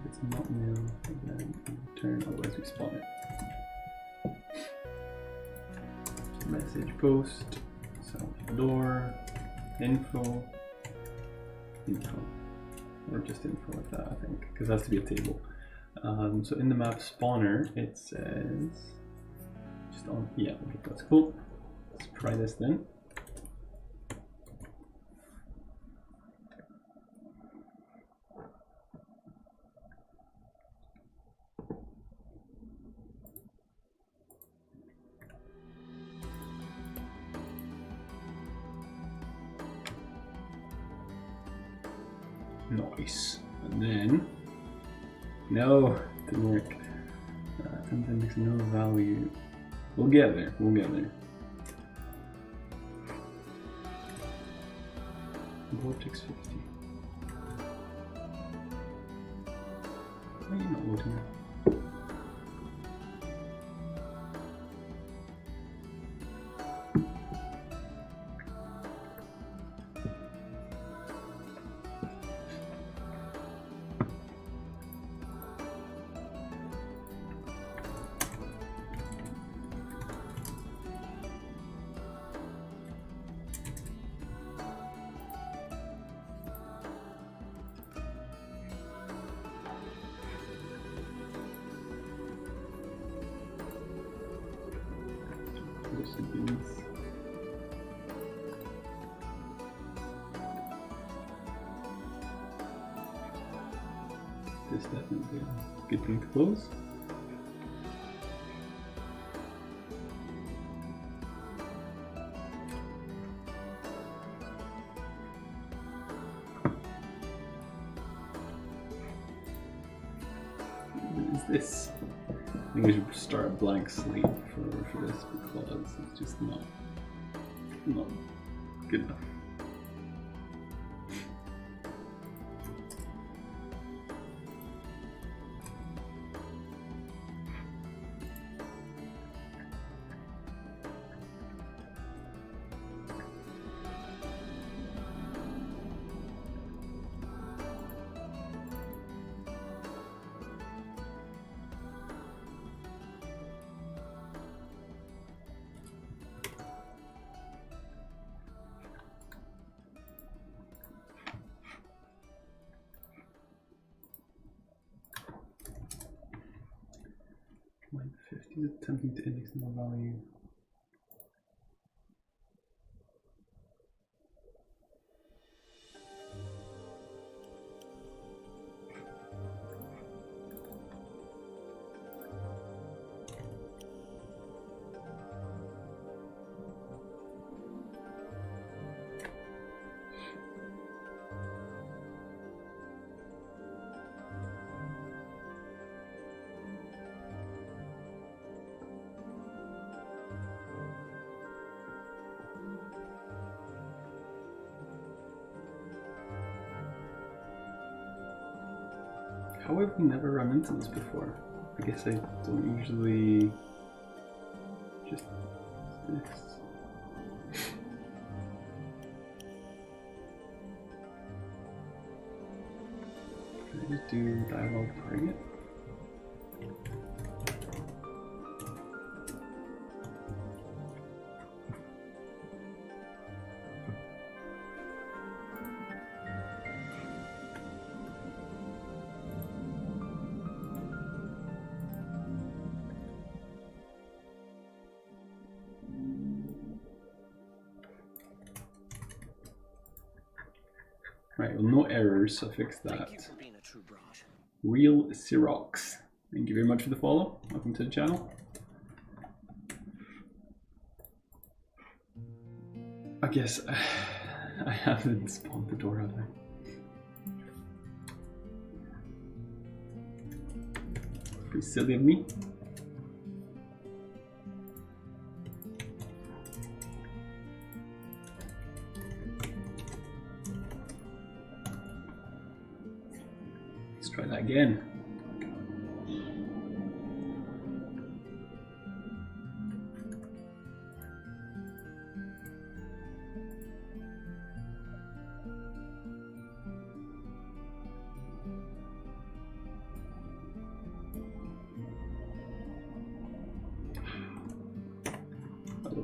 If it's not nil, then return, otherwise we spawn it. Message post, self door, info, or just info like that, I think, because it has to be a table. So in the map spawner, it says just on, yeah, okay, that's cool. Let's try this then. Nice. And then, no, didn't work. Index no value. We'll get there. We'll get there. Vortex 50. Why are you not loading it? This definitely a good thing to close. What is this? I think we should start a blank slate for this because it's just not good enough. Line 50 is attempting to index null value. How have we never run into this before? I guess I don't usually just this. Can I just do dialogue target? Right, well, no errors, so fix that. Thank you for being a true Braj. Real Sirox, thank you very much for the follow. Welcome to the channel. I guess I haven't spawned the door, have I? Pretty silly of me. Let's try that again.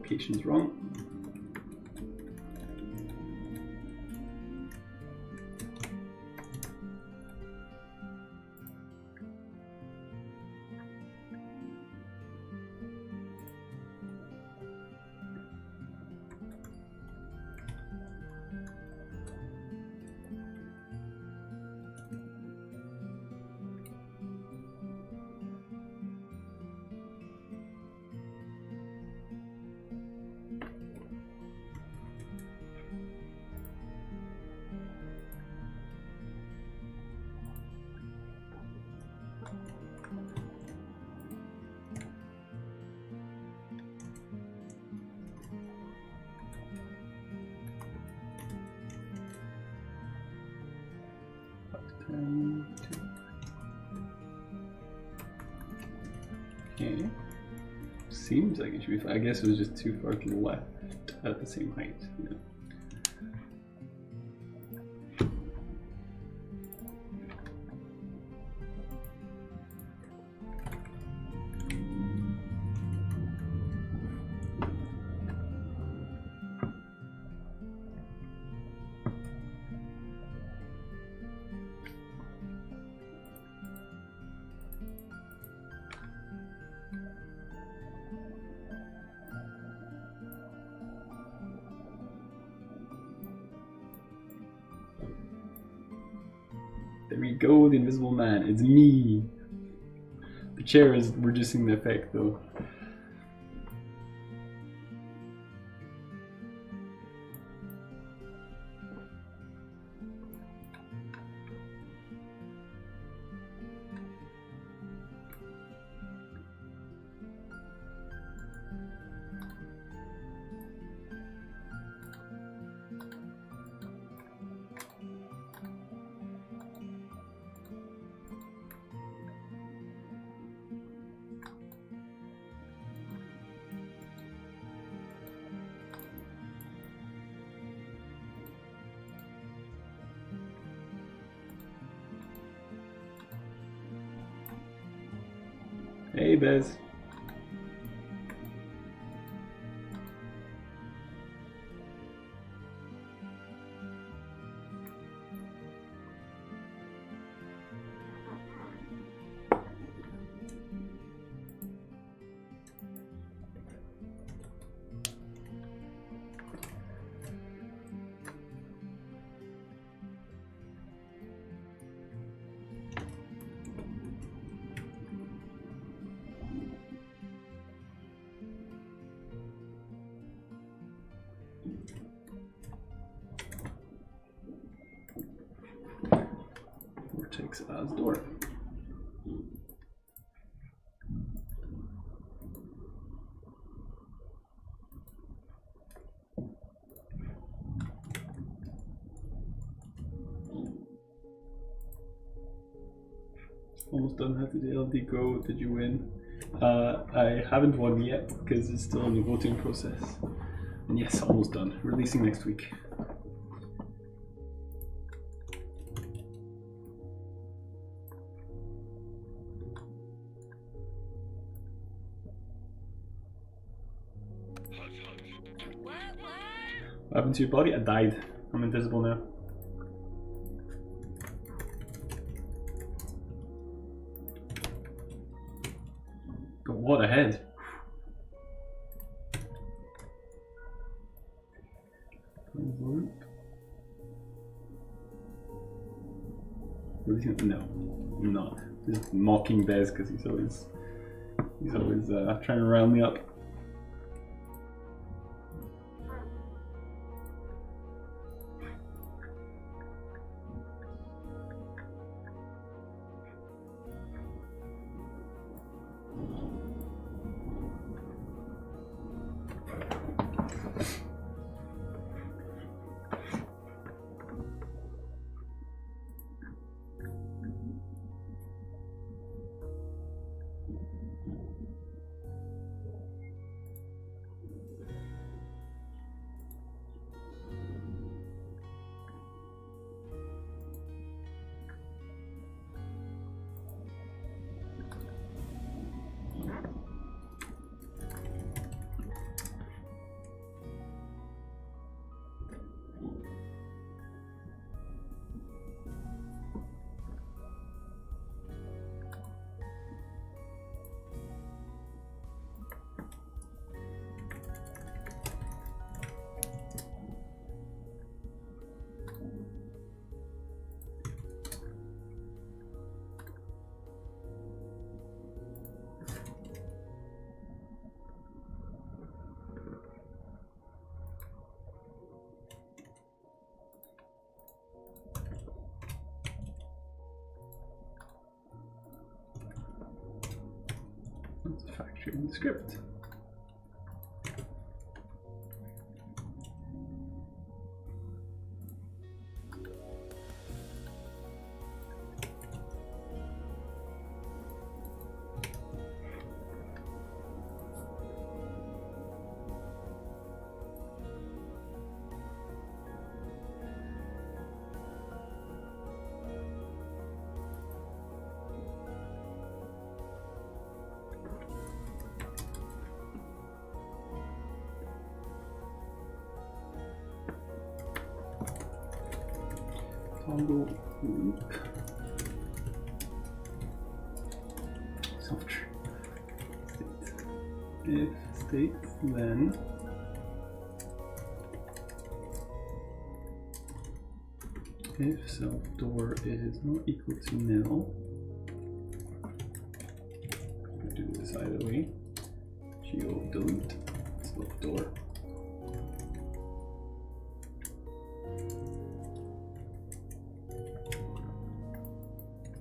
location's wrong. Okay. Seems like it should be fine. I guess it was just too far to the left at the same height. Yeah. There we go, the invisible man. It's me. The chair is reducing the effect though. Hey, Bez. Vortex as door. Almost done. How did the LD go? Did you win? I haven't won yet because it's still in the voting process. And yes, almost done. Releasing next week. What happened to your body? I died. I'm invisible now. But what a head. No, I'm not. Just mocking Bez because he's always trying to round me up. factoring the script. Toggle loop. Software. State. If state, then if self door is not equal to nil, we'll do this either way. Geo delete self door.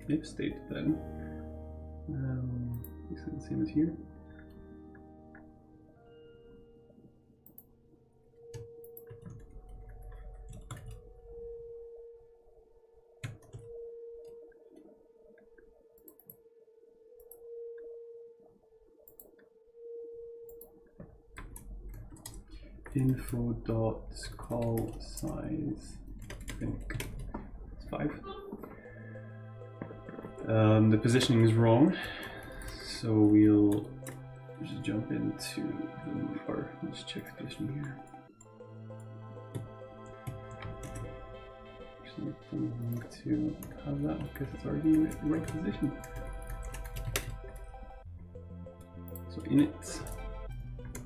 If state, then basically the same as here. Info dot call size, I think it's 5. The positioning is wrong, so we'll just jump into the, or let's check the position here. Actually, I don't need to have that because it's already in the right position. So init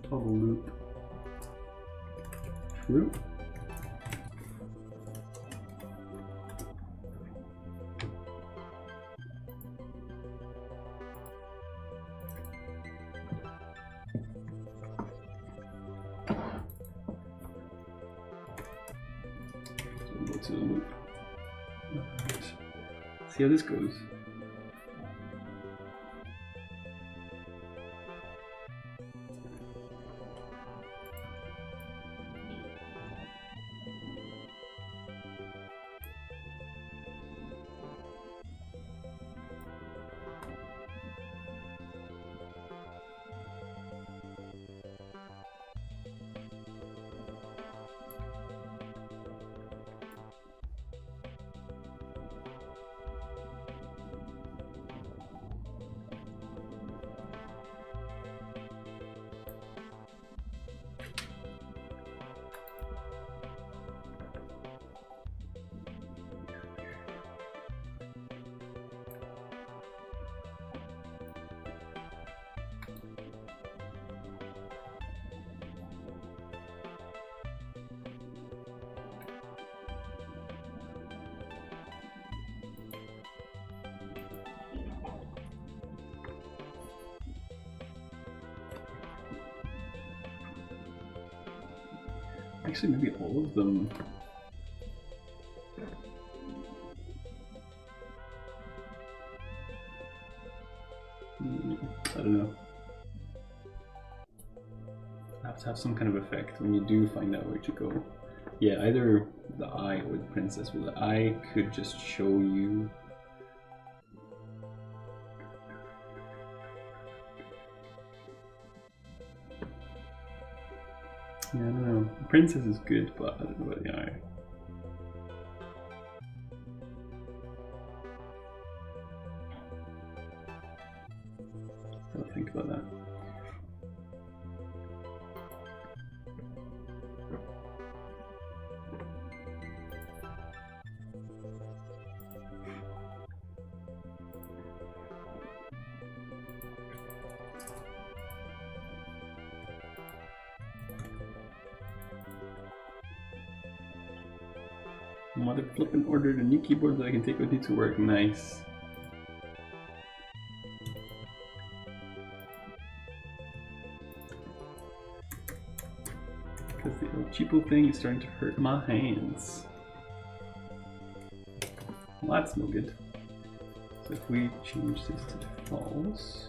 toggle loop true. To the loop. Right. See how this goes. Actually, maybe all of them. I don't know. Have to have some kind of effect when you do find out where to go. Yeah, either the eye or the princess. Well, the eye could just show you. Yeah, I don't know. The princess is good, but I don't know about the eye. I'll think about that. Mother flippin' ordered a new keyboard that I can take with me to work. Nice. Because the El Cheapo thing is starting to hurt my hands. Well, that's no good. So if we change this to false,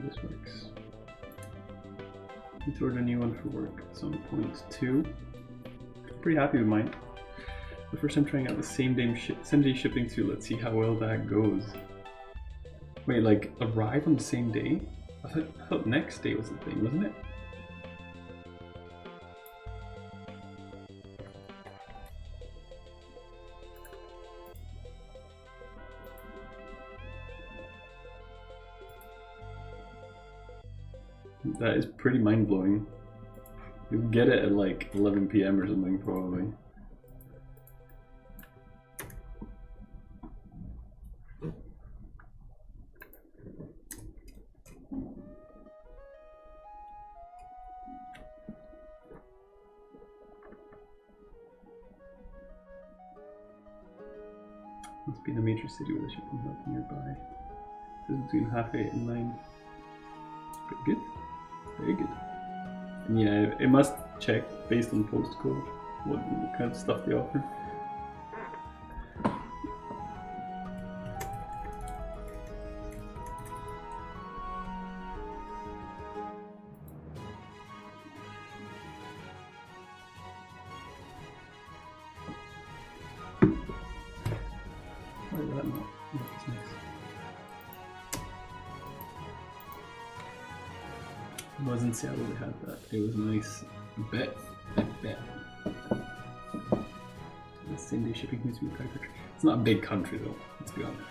this works. Need to order a new one for work at some point too. Pretty happy with mine. The first time trying out the same day shipping too. Let's see how well that goes. Wait, like arrive on the same day? I thought next day was the thing, wasn't it? That is pretty mind-blowing. You'll get it at like 11 PM or something, probably. Must be in a major city with a shipping hub nearby. It says between 8:30 and 9. Pretty good. Very good. And yeah, it must check based on postcode what kind of stuff they offer. Why did that not look as nice? It was in Seattle they had that. It was nice. I bet. The same day shipping needs to be quite quick. It's not a big country though, let's be honest.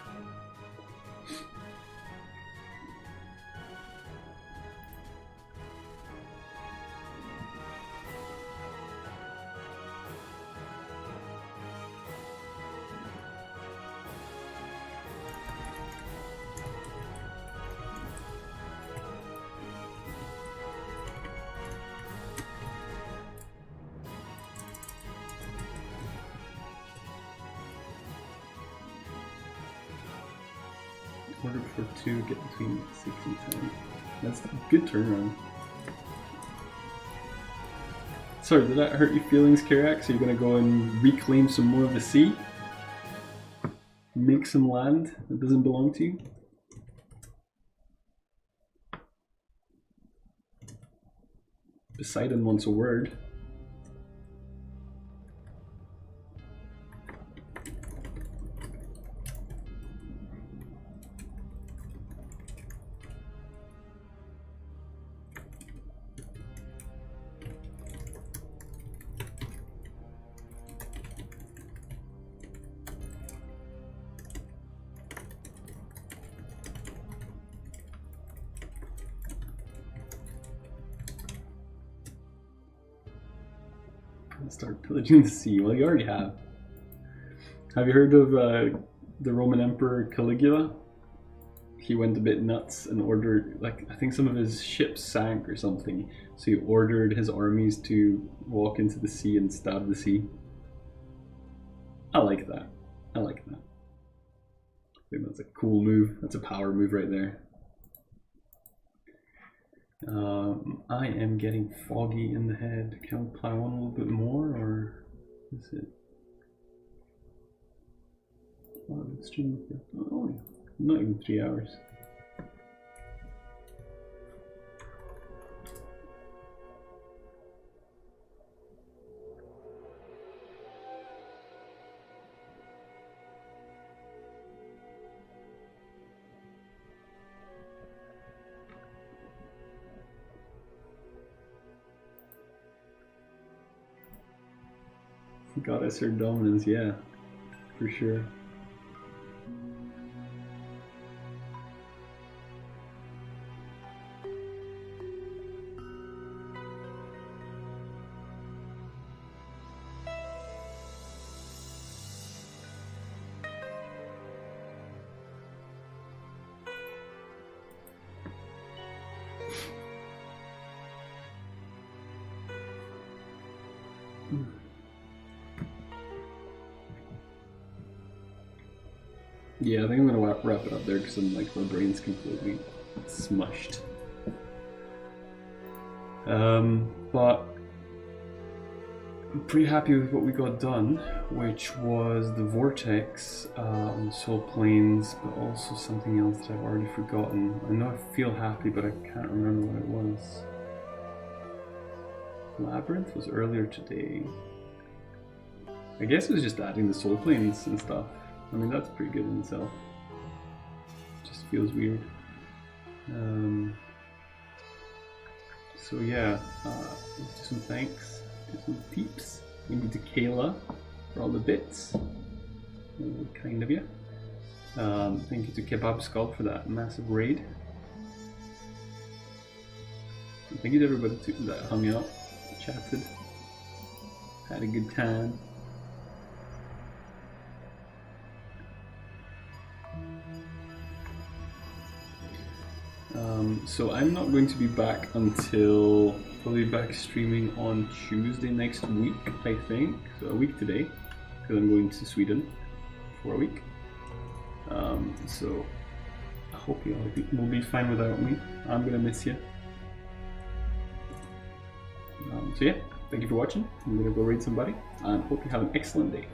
Order for 2, get between 6 and 10. That's a good turnaround. Sorry, did that hurt your feelings, Kirax? Are you gonna go and reclaim some more of the sea? Make some land that doesn't belong to you? Poseidon wants a word. Start pillaging the sea. Well, you already have. Have you heard of the Roman Emperor Caligula? He went a bit nuts and ordered, like, I think some of his ships sank or something. So he ordered his armies to walk into the sea and stab the sea. I like that. I like that. I think that's a cool move. That's a power move right there. I am getting foggy in the head. Can we plow on a little bit more, or is it? Oh, it's only not even 3 hours. Goddess or dominance, yeah, for sure. Yeah, I think I'm gonna wrap it up there because I'm like, my brain's completely smushed. But I'm pretty happy with what we got done, which was the vortex on Soul Plains, but also something else that I've already forgotten. I know I feel happy, but I can't remember what it was. Labyrinth was earlier today. I guess it was just adding the Soul Plains and stuff. I mean, that's pretty good in itself. Just feels weird. So yeah, let's do some thanks to some peeps. Maybe to Kayla for all the bits. Really kind of you. Thank you to Kebab Skull for that massive raid. And thank you to everybody too that hung out, chatted, had a good time. So I'm not going to be back until probably back streaming on Tuesday next week, I think. So a week today, because I'm going to Sweden for a week. So I hope you all will be fine without me. I'm gonna miss you. So yeah, thank you for watching. I'm gonna go raid somebody, and hope you have an excellent day.